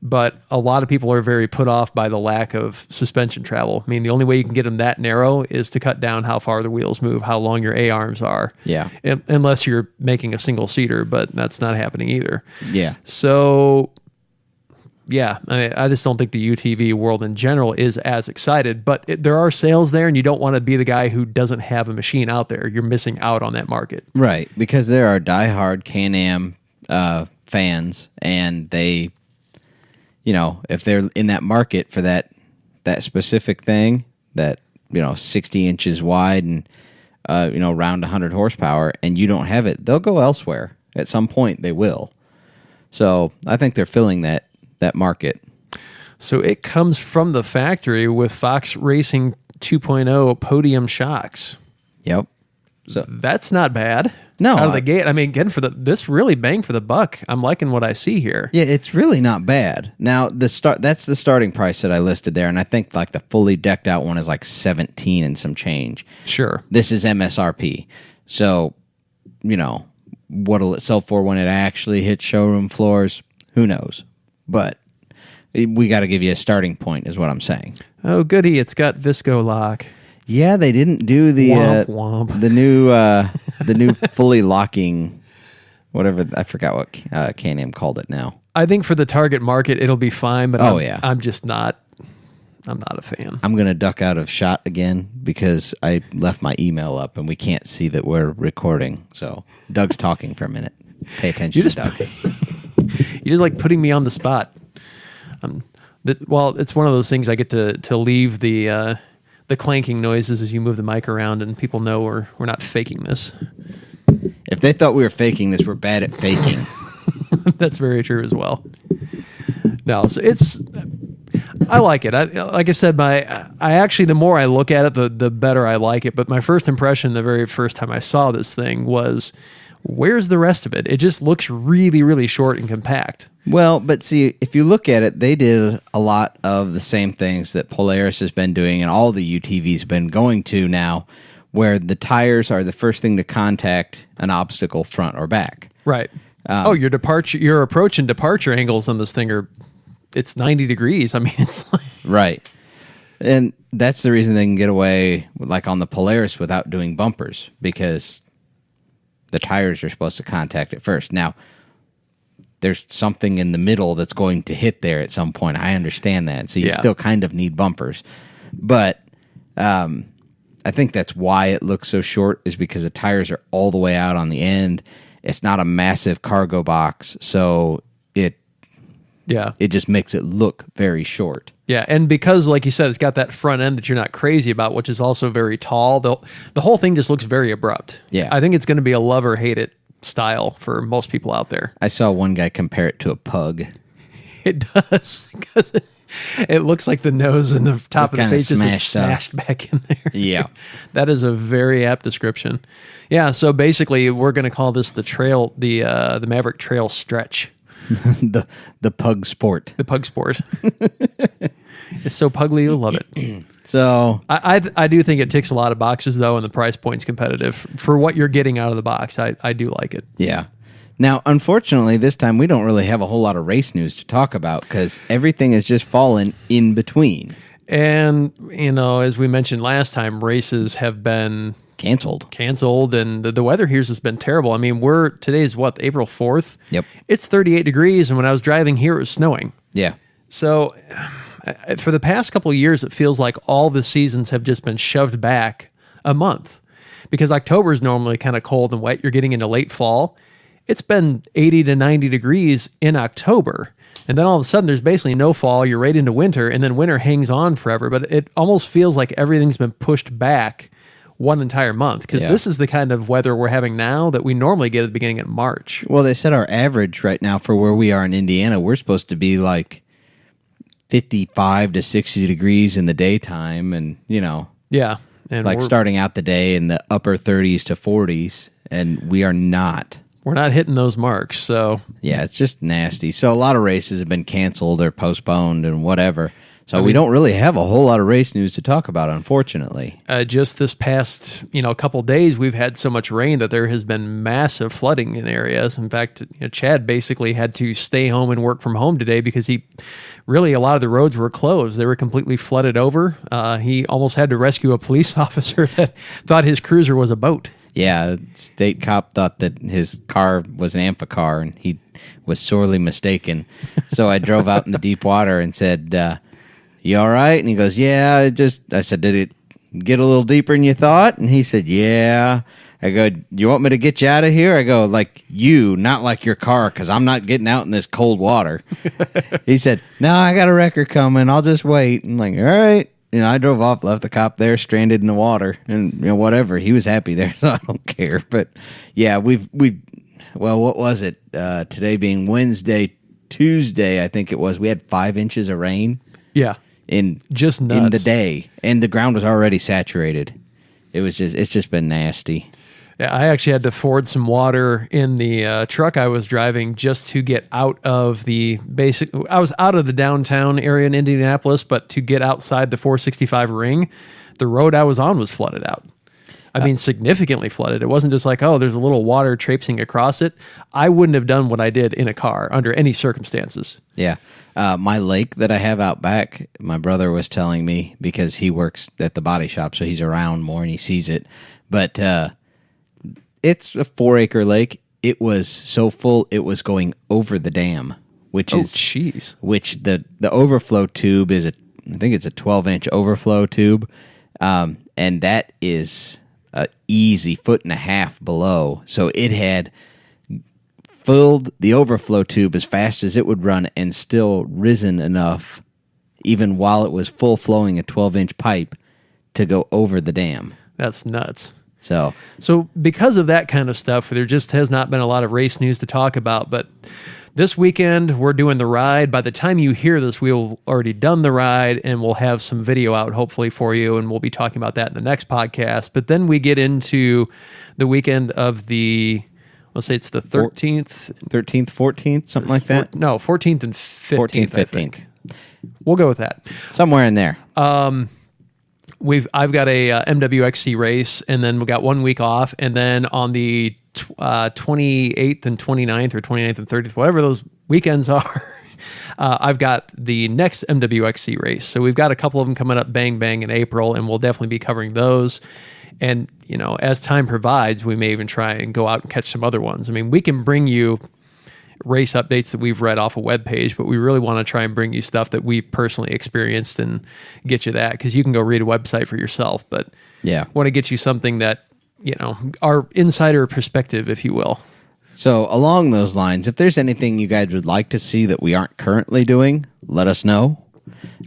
but a lot of people are very put off by the lack of suspension travel. The only way you can get them that narrow is to cut down how far the wheels move, how long your A-arms are. Yeah. Unless you're making a single-seater, but that's not happening either. Yeah. So, yeah, I just don't think the UTV world in general is as excited, but there are sales there, and you don't want to be the guy who doesn't have a machine out there. You're missing out on that market. Right, because there are diehard Can-Am fans, and they, if they're in that market for that specific thing, that, 60 inches wide and, around 100 horsepower, and you don't have it, they'll go elsewhere. At some point, they will. So I think they're filling that market. So it comes from the factory with Fox Racing 2.0 podium shocks. Yep. So that's not bad. No, out of the gate. Again, this really bang for the buck. I'm liking what I see here. Yeah, it's really not bad. Now that's the starting price that I listed there, and I think like the fully decked out one is like 17 and some change. Sure. This is MSRP. So, what'll it sell for when it actually hits showroom floors? Who knows? But we got to give you a starting point, is what I'm saying. Oh, goody! It's got Visco lock. Yeah, they didn't do the womp. the new fully locking, whatever. I forgot what Can-Am called it now. I think for the target market, it'll be fine, but I'm just not. I'm not a fan. I'm going to duck out of shot again because I left my email up and we can't see that we're recording. So Doug's talking for a minute. Pay attention to Doug. You just like putting me on the spot. Well, it's one of those things I get to leave the clanking noises as you move the mic around, and people know we're not faking this. If they thought we were faking this, we're bad at faking. That's very true as well. No, so I like it. Like I said, I actually, the more I look at it, the better I like it. But my first impression, the very first time I saw this thing was, where's the rest of it? It just looks really, really short and compact. Well, but see, if you look at it, they did a lot of the same things that Polaris has been doing and all the UTVs have been going to now, where the tires are the first thing to contact an obstacle front or back. Right. Your approach and departure angles on this thing it's 90 degrees. I mean, it's like... Right. And that's the reason they can get away, like on the Polaris, without doing bumpers, because the tires are supposed to contact it first. Now, there's something in the middle that's going to hit there at some point. I understand that. So you still kind of need bumpers. But I think that's why it looks so short, is because the tires are all the way out on the end. It's not a massive cargo box, so it just makes it look very short. Yeah, and because, like you said, it's got that front end that you're not crazy about, which is also very tall, the whole thing just looks very abrupt. Yeah. I think it's going to be a love or hate it style for most people out there. I saw one guy compare it to a pug. It does, because it looks like the nose and the top of the face just been smashed back in there. Yeah. That is a very apt description. Yeah, so basically we're going to call this the Maverick Trail Stretch. the pug sport. The pug sport. It's so pugly, you'll love it. So I do think it ticks a lot of boxes, though, and the price point's competitive. For what you're getting out of the box, I do like it. Yeah. Now, unfortunately, this time we don't really have a whole lot of race news to talk about because everything has just fallen in between. And, as we mentioned last time, races have been... Canceled, and the weather here has been terrible. I mean, today's April 4th? Yep. It's 38 degrees, and when I was driving here, it was snowing. Yeah. So, for the past couple of years, it feels like all the seasons have just been shoved back a month. Because October is normally kind of cold and wet. You're getting into late fall. It's been 80 to 90 degrees in October. And then all of a sudden, there's basically no fall. You're right into winter, and then winter hangs on forever. But it almost feels like everything's been pushed back one entire month, because this is the kind of weather we're having now that we normally get at the beginning of March. Well, they said our average right now for where we are in Indiana, we're supposed to be like 55 to 60 degrees in the daytime, and Yeah. And like starting out the day in the upper 30s to 40s, and we are not. We're not hitting those marks, so... Yeah, it's just nasty. So a lot of races have been canceled or postponed and whatever. So we don't really have a whole lot of race news to talk about, unfortunately. Just this past, couple days, we've had so much rain that there has been massive flooding in areas. In fact, Chad basically had to stay home and work from home today because a lot of the roads were closed. They were completely flooded over. He almost had to rescue a police officer that thought his cruiser was a boat. Yeah, the state cop thought that his car was an amphicar, and he was sorely mistaken. So I drove out in the deep water and said... you all right? And he goes, yeah, I said, did it get a little deeper than you thought? And he said, yeah. I go, you want me to get you out of here? I go, like you, not like your car, because I'm not getting out in this cold water. He said, no, I got a wrecker coming. I'll just wait. I'm like, all right. I drove off, left the cop there, stranded in the water, and whatever. He was happy there, so I don't care. But yeah, well, what was it? Today being Wednesday, Tuesday, I think it was. We had 5 inches of rain. Yeah. Just nuts. In the day, and the ground was already saturated. It's just been nasty. Yeah, I actually had to ford some water in the truck I was driving just to get out of I was out of the downtown area in Indianapolis, but to get outside the 465 ring, the road I was on was flooded out. I mean, significantly flooded. It wasn't just like, there's a little water traipsing across it. I wouldn't have done what I did in a car under any circumstances. Yeah. My lake that I have out back, my brother was telling me, because he works at the body shop, so he's around more and he sees it. But it's a 4-acre lake. It was so full, it was going over the dam which Oh, is jeez. which the overflow tube is I think it's a 12-inch overflow tube, and that is a easy 1.5 feet below. So it had filled the overflow tube as fast as it would run and still risen enough, even while it was full flowing a 12-inch pipe, to go over the dam. That's nuts. So because of that kind of stuff, there just has not been a lot of race news to talk about. But this weekend, we're doing the ride. By the time you hear this, we'll already done the ride, and we'll have some video out hopefully for you, and we'll be talking about that in the next podcast. But then we get into the weekend of the, let's say it's the 13th. 13th, 14th, something like that? No, 14th and 15th, 14th, 15th. I think. We'll go with that. Somewhere in there. I've got a MWXC race, and then we got 1 week off, and then on the 28th and 29th, or 29th and 30th, whatever those weekends are, I've got the next MWXC race. So we've got a couple of them coming up bang bang in April, and we'll definitely be covering those. And as time provides, we may even try and go out and catch some other ones. I mean, we can bring you race updates that we've read off a web page, but we really want to try and bring you stuff that we've personally experienced and get you that, because you can go read a website for yourself, but want to get you something that, our insider perspective, if you will. So along those lines, if there's anything you guys would like to see that we aren't currently doing, let us know.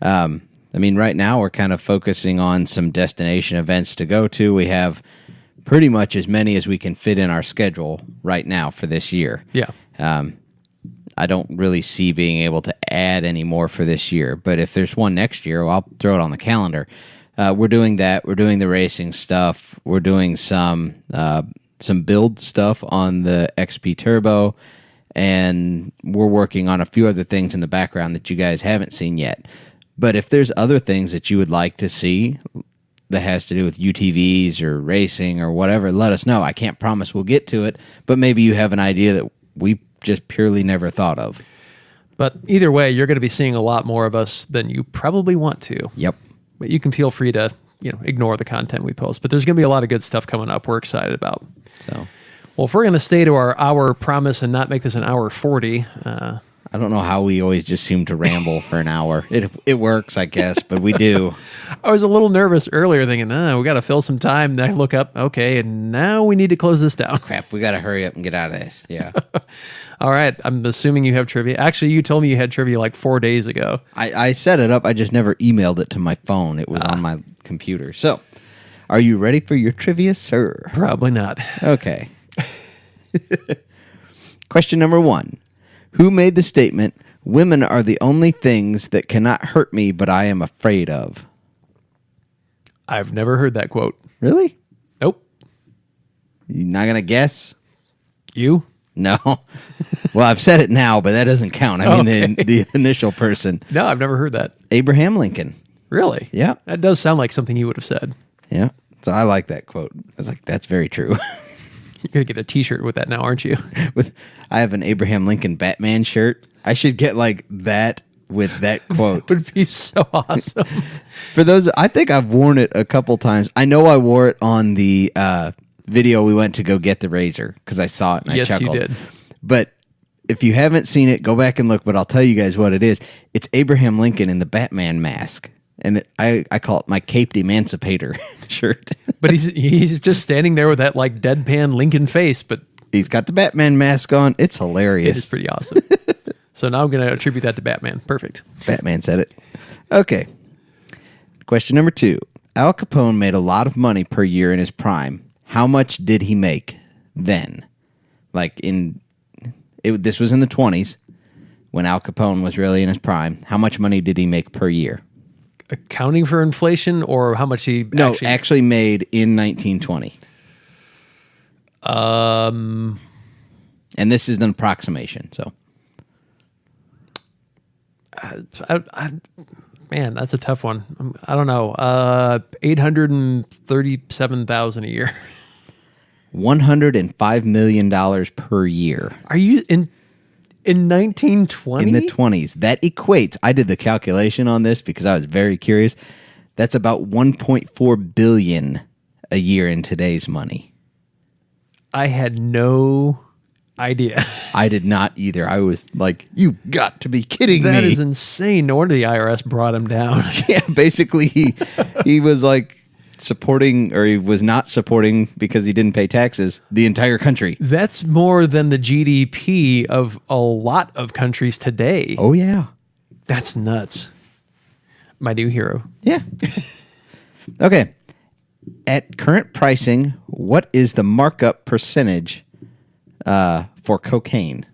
Right now we're kind of focusing on some destination events to go to. We have pretty much as many as we can fit in our schedule right now for this year. Yeah. I don't really see being able to add any more for this year, but if there's one next year, I'll throw it on the calendar. We're doing that. We're doing the racing stuff. We're doing some build stuff on the XP Turbo, and we're working on a few other things in the background that you guys haven't seen yet. But if there's other things that you would like to see that has to do with UTVs or racing or whatever, let us know. I can't promise we'll get to it, but maybe you have an idea that we just purely never thought of. But either way, you're going to be seeing a lot more of us than you probably want to. Yep. But you can feel free to, ignore the content we post. But there's going to be a lot of good stuff coming up we're excited about. So, well, if we're going to stay to our hour promise and not make this an hour 40, I don't know how we always just seem to ramble for an hour. It works, I guess, but we do. I was a little nervous earlier thinking, we got to fill some time. Then I look up, okay, and now we need to close this down. Crap, we got to hurry up and get out of this. Yeah. All right, I'm assuming you have trivia. Actually, you told me you had trivia like 4 days ago. I set it up. I just never emailed it to my phone. It was on my computer. So, are you ready for your trivia, sir? Probably not. Okay. Question number 1. Who made the statement, "Women are the only things that cannot hurt me, but I am afraid of"? I've never heard that quote. Really? Nope. You're not going to guess? You? No. Well, I've said it now, but that doesn't count. I mean, Okay. the initial person. No, I've never heard that. Abraham Lincoln. Really? Yeah. That does sound like something you would have said. Yeah. So I like that quote. I was like, that's very true. You're going to get a t-shirt with that now, aren't you? I have an Abraham Lincoln Batman shirt. I should get like that with that quote. Would be so awesome. For those, I think I've worn it a couple times. I know I wore it on the video we went to go get the razor because I saw it and I chuckled. Yes, you did. But if you haven't seen it, go back and look. But I'll tell you guys what it is. It's Abraham Lincoln in the Batman mask. And I call it my caped emancipator shirt. But he's just standing there with that like deadpan Lincoln face, but He's got the Batman mask on. It's it hilarious. is pretty awesome. So now I'm going to attribute that to Batman. Perfect. Batman said it. Okay. Question number 2. Al Capone made a lot of money per year in his prime. How much did he make then? This was in the 20s when Al Capone was really in his prime. How much money did he make per year? Accounting for inflation, or how much he actually made in 1920. And this is an approximation, so. Man, that's a tough one. I don't know. $837,000 a year. $105 million per year. Are you in 1920? In the 20s. That equates, I did the calculation on this because I was very curious. That's about $1.4 billion a year in today's money. I had no idea. I did not either. I was like, you've got to be kidding me. That is insane. No wonder the IRS brought him down. Yeah, basically he was like supporting, or he was not supporting because he didn't pay taxes, the entire country. That's more than the GDP of a lot of countries today. Oh, yeah. That's nuts. My new hero. Yeah. Okay. At current pricing, what is the markup percentage for cocaine?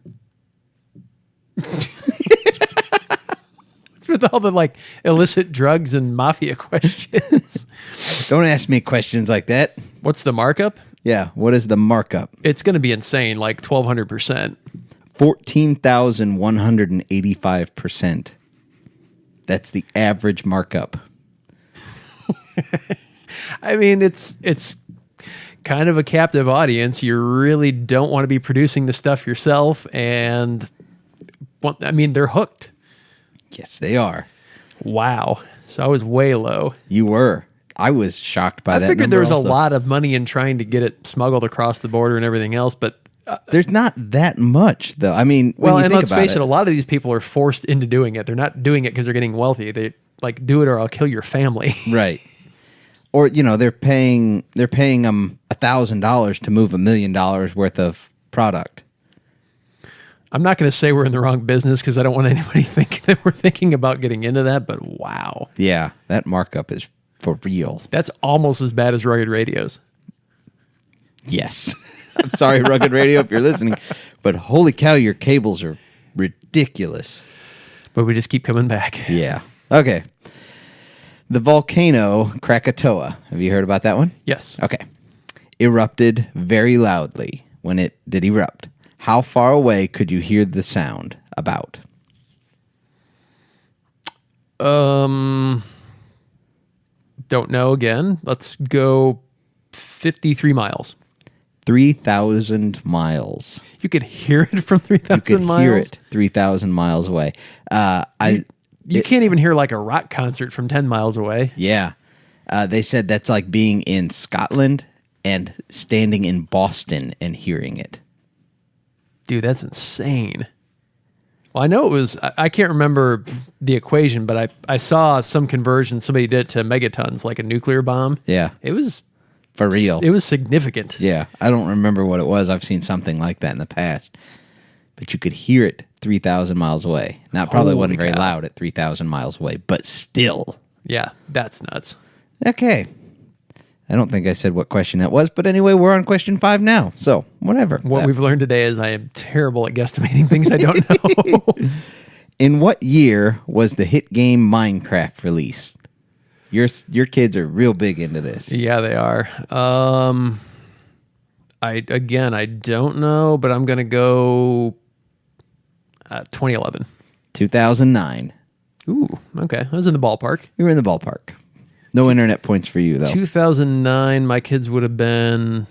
What's with all the like illicit drugs and mafia questions? Don't ask me questions like that. What's the markup? Yeah. What is the markup? It's going to be insane, like 1,200%. 14,185%. That's the average markup. I mean, it's kind of a captive audience. You really don't want to be producing the stuff yourself, and I mean, they're hooked. Yes, they are. Wow. So I was way low. You were. I was shocked by that. I figured there was also a lot of money in trying to get it smuggled across the border and everything else, but there's not that much, though. I mean, when well, you and think let's about face it, a lot of these people are forced into doing it. They're not doing it because they're getting wealthy. They like, do it or I'll kill your family. Right. Or, you know, they're paying them $1,000 to move $1 million worth of product. I'm not going to say we're in the wrong business because I don't want anybody thinking that we're thinking about getting into that, but wow. Yeah, that markup is for real. That's almost as bad as Rugged Radios. Yes. I'm sorry, Rugged Radio, if you're listening, but holy cow, your cables are ridiculous. But we just keep coming back. Yeah. Okay. The volcano Krakatoa. Have you heard about that one? Yes. Okay. Erupted very loudly when it did erupt. How far away could you hear the sound? About? Don't know again. Let's go 53 miles. 3,000 miles. You could hear it from 3,000 You could miles? hear it 3,000 miles away. You can't even hear like a rock concert from 10 miles away. Yeah. They said that's like being in Scotland and standing in Boston and hearing it. Dude, that's insane. Well, I know it was, I can't remember the equation, but I saw some conversion somebody did to megatons, like a nuclear bomb. Yeah. It was For real. It was significant. Yeah. I don't remember what it was. I've seen something like that in the past. But you could hear it 3,000 miles away. Now, it probably wasn't very loud at 3,000 miles away, but still. Yeah, that's nuts. Okay. I don't think I said what question that was, but anyway, we're on question 5 now. So, whatever. What we've learned today is I am terrible at guesstimating things I don't know. In what year was the hit game Minecraft released? Your kids are real big into this. Yeah, they are. I don't know, but I'm going to go 2011. 2009. Ooh, okay. I was in the ballpark. You were in the ballpark. No internet points for you, though. 2009, my kids would have been,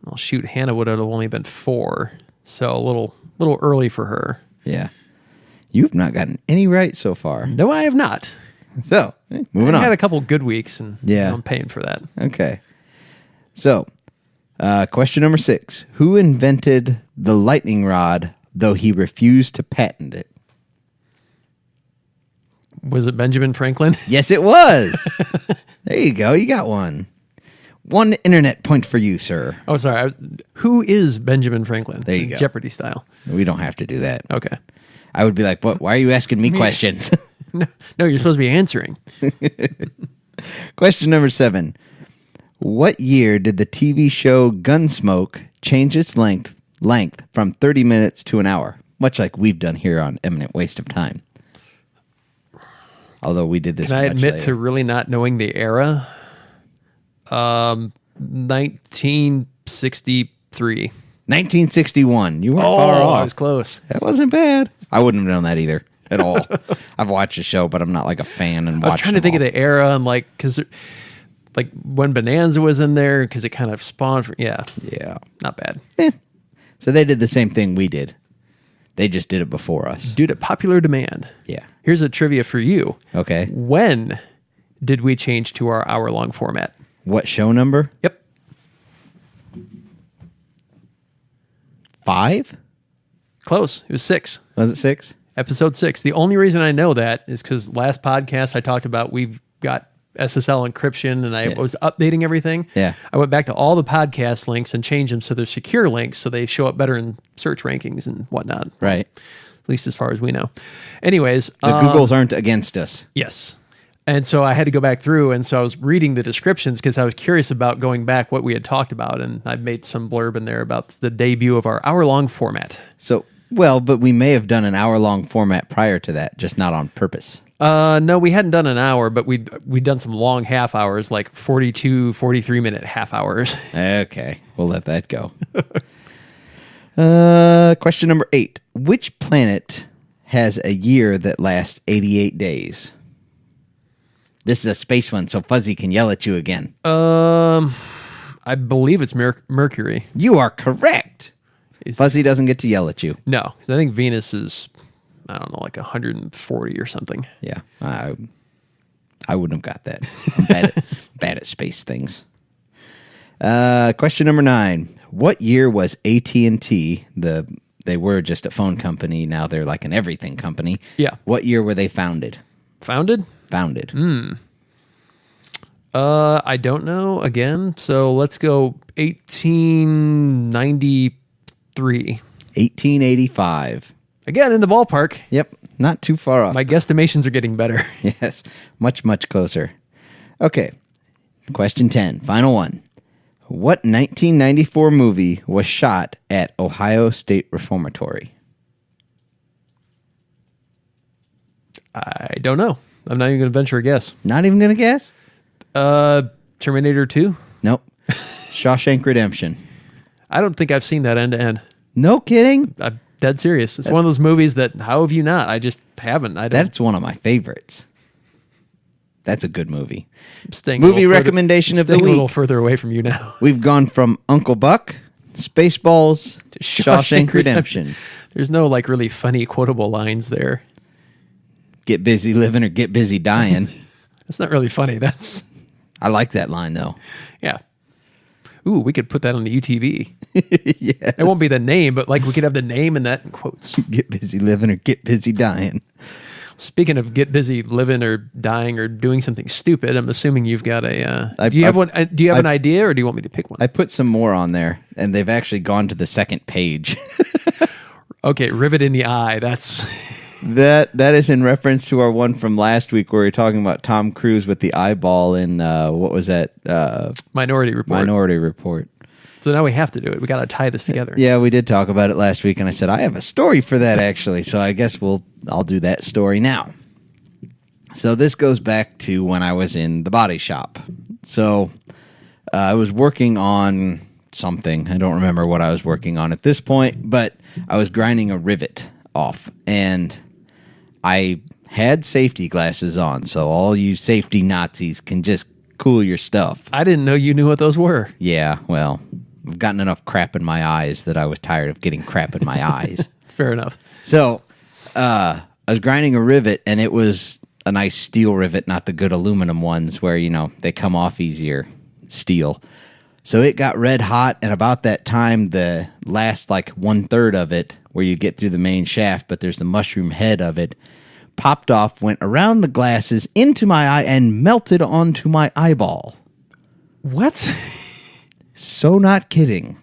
well, shoot, Hannah would have only been 4. So a little early for her. Yeah. You've not gotten any right so far. No, I have not. So, moving on. I had a couple good weeks, and Yeah. I'm paying for that. Okay. So, question number 6. Who invented the lightning rod, though he refused to patent it? Was it Benjamin Franklin? Yes, it was. There you go. You got one. One internet point for you, sir. Oh, sorry. Who is Benjamin Franklin? There you go. Jeopardy style. We don't have to do that. Okay. I would be like, "What? Why are you asking me questions?" No, you're supposed to be answering. Question number 7. What year did the TV show Gunsmoke change its length from 30 minutes to an hour? Much like we've done here on Eminent Waste of Time. Although we did this Can I much admit later. to really not knowing the era? 1963. 1961. You weren't far off. I was close. That wasn't bad. I wouldn't have known that either at all. I've watched the show, but I'm not like a fan and I was trying to think of the era and like, because like when Bonanza was in there, because it kind of spawned. Yeah, not bad. So they did the same thing we did. They just did it before us. Due to popular demand. Yeah. Here's a trivia for you. Okay. When did we change to our hour-long format? What show number? Yep. 5? Close. It was 6. Was it 6? Episode 6. The only reason I know that is because last podcast I talked about we've got SSL encryption and I was updating everything. Yeah. I went back to all the podcast links and changed them so they're secure links so they show up better in search rankings and whatnot. Right. At least as far as we know. Anyways. The Googles aren't against us. Yes. And so I had to go back through, and so I was reading the descriptions because I was curious about going back what we had talked about, and I made some blurb in there about the debut of our hour-long format. So, well, but we may have done an hour-long format prior to that, just not on purpose. No, we hadn't done an hour, but we'd done some long half hours, like 42, 43-minute half hours. Okay, we'll let that go. Question number 8. Which planet has a year that lasts 88 days? This is a space one, so Fuzzy can yell at you again. I believe it's Mercury. You are correct. Fuzzy doesn't get to yell at you. No, 'cause I think Venus is, I don't know, like 140 or something. Yeah, I wouldn't have got that. I'm bad at space things. Question number 9. What year was AT&T, they were just a phone company, now they're like an everything company. Yeah. What year were they founded? Founded? Founded. I don't know again. So let's go 1893. 1885. Again, in the ballpark. Yep, not too far off. My guesstimations are getting better. Yes, much, much closer. Okay, question 10, final one. What 1994 movie was shot at Ohio State Reformatory? I don't know. I'm not even going to venture a guess. Not even going to guess? Terminator 2? Nope. Shawshank Redemption. I don't think I've seen that end to end. No kidding? I'm dead serious. It's one of those movies that, how have you not? I just haven't. That's one of my favorites. That's a good movie. Staying Movie recommendation of the week. A week. little further away from you now. We've gone from Uncle Buck, Spaceballs, to Shawshank Redemption. There's no like really funny quotable lines there. Get busy living or get busy dying. That's not really funny. I like that line though. Yeah. Ooh, we could put that on the UTV. Yes. It won't be the name, but like we could have the name and that in quotes. Get busy living or get busy dying. Speaking of get busy living or dying or doing something stupid, I'm assuming you've got a. Do you have an idea, or do you want me to pick one? I put some more on there, and they've actually gone to the second page. Okay, rivet in the eye. That's that is in reference to our one from last week where we were talking about Tom Cruise with the eyeball in what was that? Minority Report. Minority Report. So now we have to do it. We got to tie this together. Yeah, we did talk about it last week, and I said I have a story for that actually. So I guess I'll do that story now. So this goes back to when I was in the body shop. So I was working on something. I don't remember what I was working on at this point, but I was grinding a rivet off, and I had safety glasses on. So all you safety Nazis can just cool your stuff. I didn't know you knew what those were. Yeah, well, I've gotten enough crap in my eyes that I was tired of getting crap in my eyes. Fair enough. So I was grinding a rivet, and it was a nice steel rivet, not the good aluminum ones where, they come off easier, steel. So it got red hot, and about that time, the last, 1/3 of it, where you get through the main shaft, but there's the mushroom head of it, popped off, went around the glasses, into my eye, and melted onto my eyeball. What? So not kidding.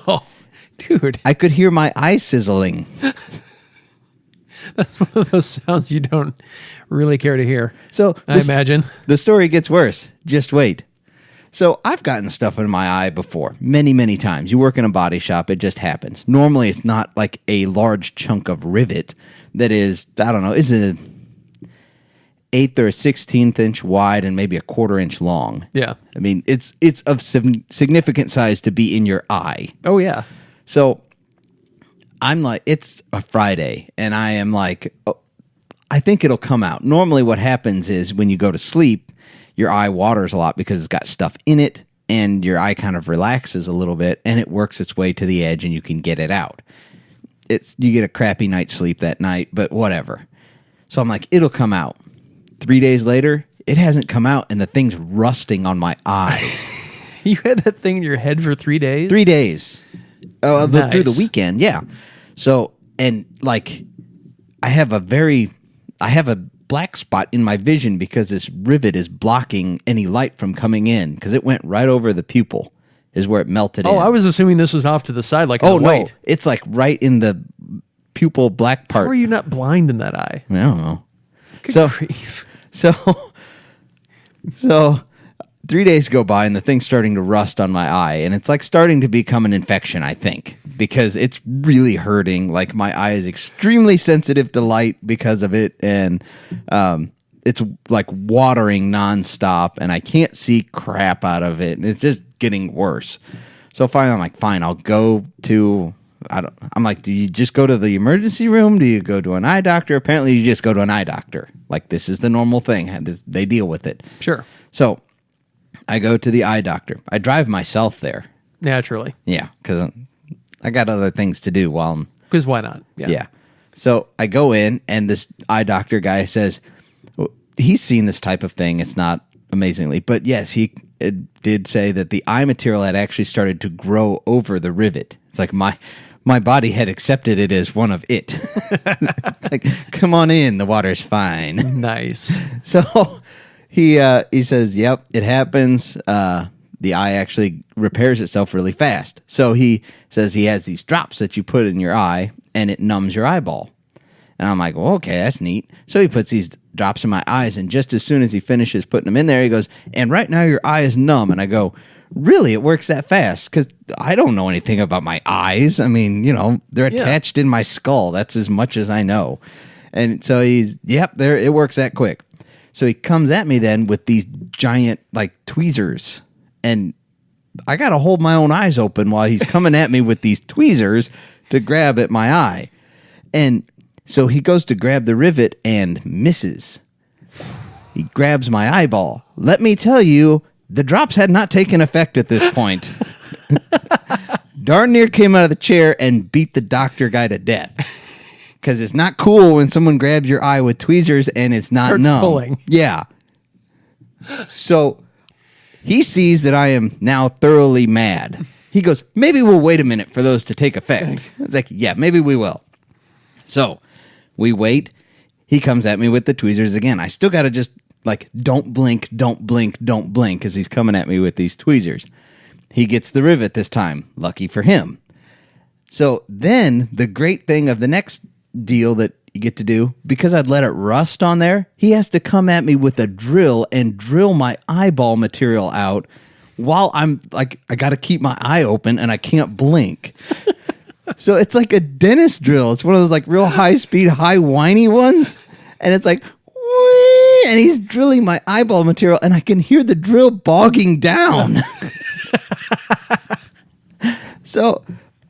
Oh, dude. I could hear my eye sizzling. That's one of those sounds you don't really care to hear. So I imagine. The story gets worse. Just wait. So I've gotten stuff in my eye before, many, many times. You work in a body shop, it just happens. Normally, it's not like a large chunk of rivet that is, I don't know, is it an 1/8 or a 1/16 inch wide and maybe a 1/4 inch long. Yeah. I mean, it's of significant size to be in your eye. Oh, yeah. So I'm like, it's a Friday, and I am like, oh, I think it'll come out. Normally what happens is when you go to sleep, your eye waters a lot because it's got stuff in it, and your eye kind of relaxes a little bit, and it works its way to the edge, and you can get it out. You get a crappy night's sleep that night, but whatever. So I'm like, it'll come out. 3 days later, it hasn't come out, and the thing's rusting on my eye. You had that thing in your head for 3 days? 3 days. through the Nice. weekend. Yeah. So, and like, I have a black spot in my vision because this rivet is blocking any light from coming in because it went right over the pupil is where it melted in. Oh, I was assuming this was off to the side, like Oh, on the no. white. It's like right in the pupil black part. How are you not blind in that eye? I don't know. Good grief. So 3 days go by and the thing's starting to rust on my eye, and it's like starting to become an infection, I think, because it's really hurting. Like my eye is extremely sensitive to light because of it, and it's like watering nonstop, and I can't see crap out of it, and it's just getting worse. So finally, I'm like, fine, I'll go to. I'm like, do you just go to the emergency room? Do you go to an eye doctor? Apparently, you just go to an eye doctor. Like, this is the normal thing. They deal with it. Sure. So I go to the eye doctor. I drive myself there. Naturally. Yeah, because I got other things to do while I'm... Because why not? Yeah. So I go in, and this eye doctor guy says, well, he's seen this type of thing. It's not amazingly. But yes, he did say that the eye material had actually started to grow over the rivet. It's like my body had accepted it as one of it. It's like, come on in, the water's fine. Nice. So he says, yep, it happens. The eye actually repairs itself really fast. So he says he has these drops that you put in your eye, and it numbs your eyeball. And I'm like, well, okay, that's neat. So he puts these drops in my eyes, and just as soon as he finishes putting them in there, he goes, and right now your eye is numb. And I go, really, it works that fast? Because I don't know anything about my eyes. I mean, they're attached in my skull. That's as much as I know. And so it works that quick. So he comes at me then with these giant, like, tweezers. And I got to hold my own eyes open while he's coming at me with these tweezers to grab at my eye. And so he goes to grab the rivet and misses. He grabs my eyeball. Let me tell you, the drops had not taken effect at this point. Darn near came out of the chair and beat the doctor guy to death. Because it's not cool when someone grabs your eye with tweezers and it's not Starts numb. pulling. Yeah. So he sees that I am now thoroughly mad. He goes, maybe we'll wait a minute for those to take effect. I was like, yeah, maybe we will. So we wait. He comes at me with the tweezers again. I still got to just like, don't blink, don't blink, don't blink, because he's coming at me with these tweezers. He gets the rivet this time. Lucky for him. So then the great thing of the next deal that you get to do, because I'd let it rust on there, he has to come at me with a drill and drill my eyeball material out while I'm like, I got to keep my eye open and I can't blink. So it's like a dentist drill. It's one of those like real high speed, high whiny ones. And it's like, whee, and he's drilling my eyeball material and I can hear the drill bogging down. So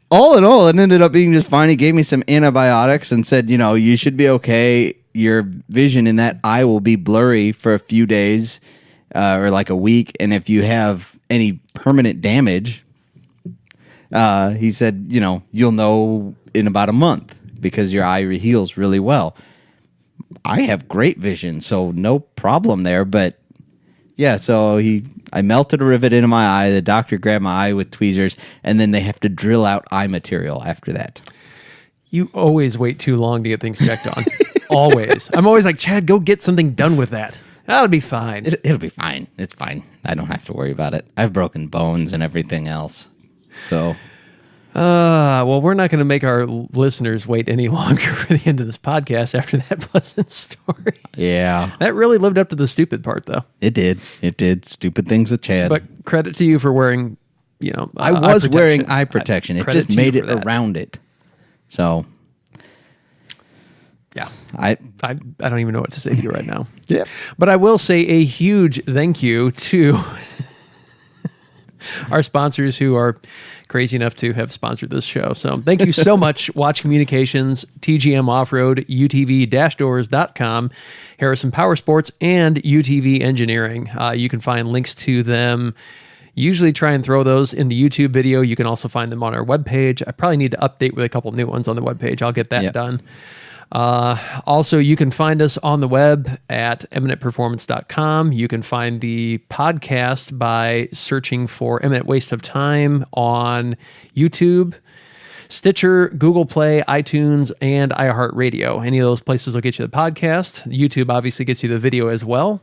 all in all, it ended up being just fine. He gave me some antibiotics and said, you should be okay. Your vision in that eye will be blurry for a few days or like a week. And if you have any permanent damage, he said, you'll know in about a month because your eye heals really well. I have great vision, so no problem there. But yeah, so I melted a rivet into my eye. The doctor grabbed my eye with tweezers, and then they have to drill out eye material after that. You always wait too long to get things checked on. Always. I'm always like, Chad, go get something done with that. That'll be fine. It'll be fine. It's fine. I don't have to worry about it. I've broken bones and everything else. So, well, we're not going to make our listeners wait any longer for the end of this podcast after that pleasant story. yeah, That really lived up to the stupid part, though. it did. It did. Stupid things with Chad. But credit to you for wearing, I was wearing eye protection. It Credit just to you made for it that. around it. So, Yeah. I I don't even know what to say to you right now. yeah. But I will say a huge thank you to our sponsors who are crazy enough to have sponsored this show. So thank you so much, Watch Communications, TGM Off-Road, UTV-Doors.com, Harrison Power Sports, and UTV Engineering. You can find links to them. Usually try and throw those in the YouTube video. You can also find them on our webpage. I probably need to update with a couple new ones on the webpage. I'll get that Yep. done. Also, you can find us on the web at eminentperformance.com. You can find the podcast by searching for Eminent Waste of Time on YouTube, Stitcher, Google Play, iTunes, and iHeartRadio. Any of those places will get you the podcast. YouTube obviously gets you the video as well.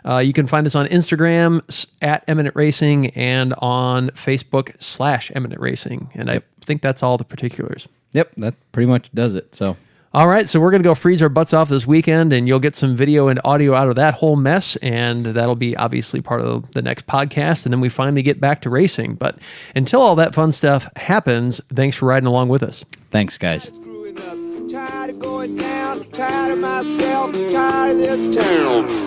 You can find us on Instagram at Eminent Racing and on Facebook /Eminent Racing. And I think that's all the particulars. Yep, that pretty much does it. So, all right, so we're going to go freeze our butts off this weekend, and you'll get some video and audio out of that whole mess, and that'll be obviously part of the next podcast, and then we finally get back to racing. But until all that fun stuff happens, thanks for riding along with us. Thanks, guys. Screwing up. Tired of going down, tired of myself, tired of this town.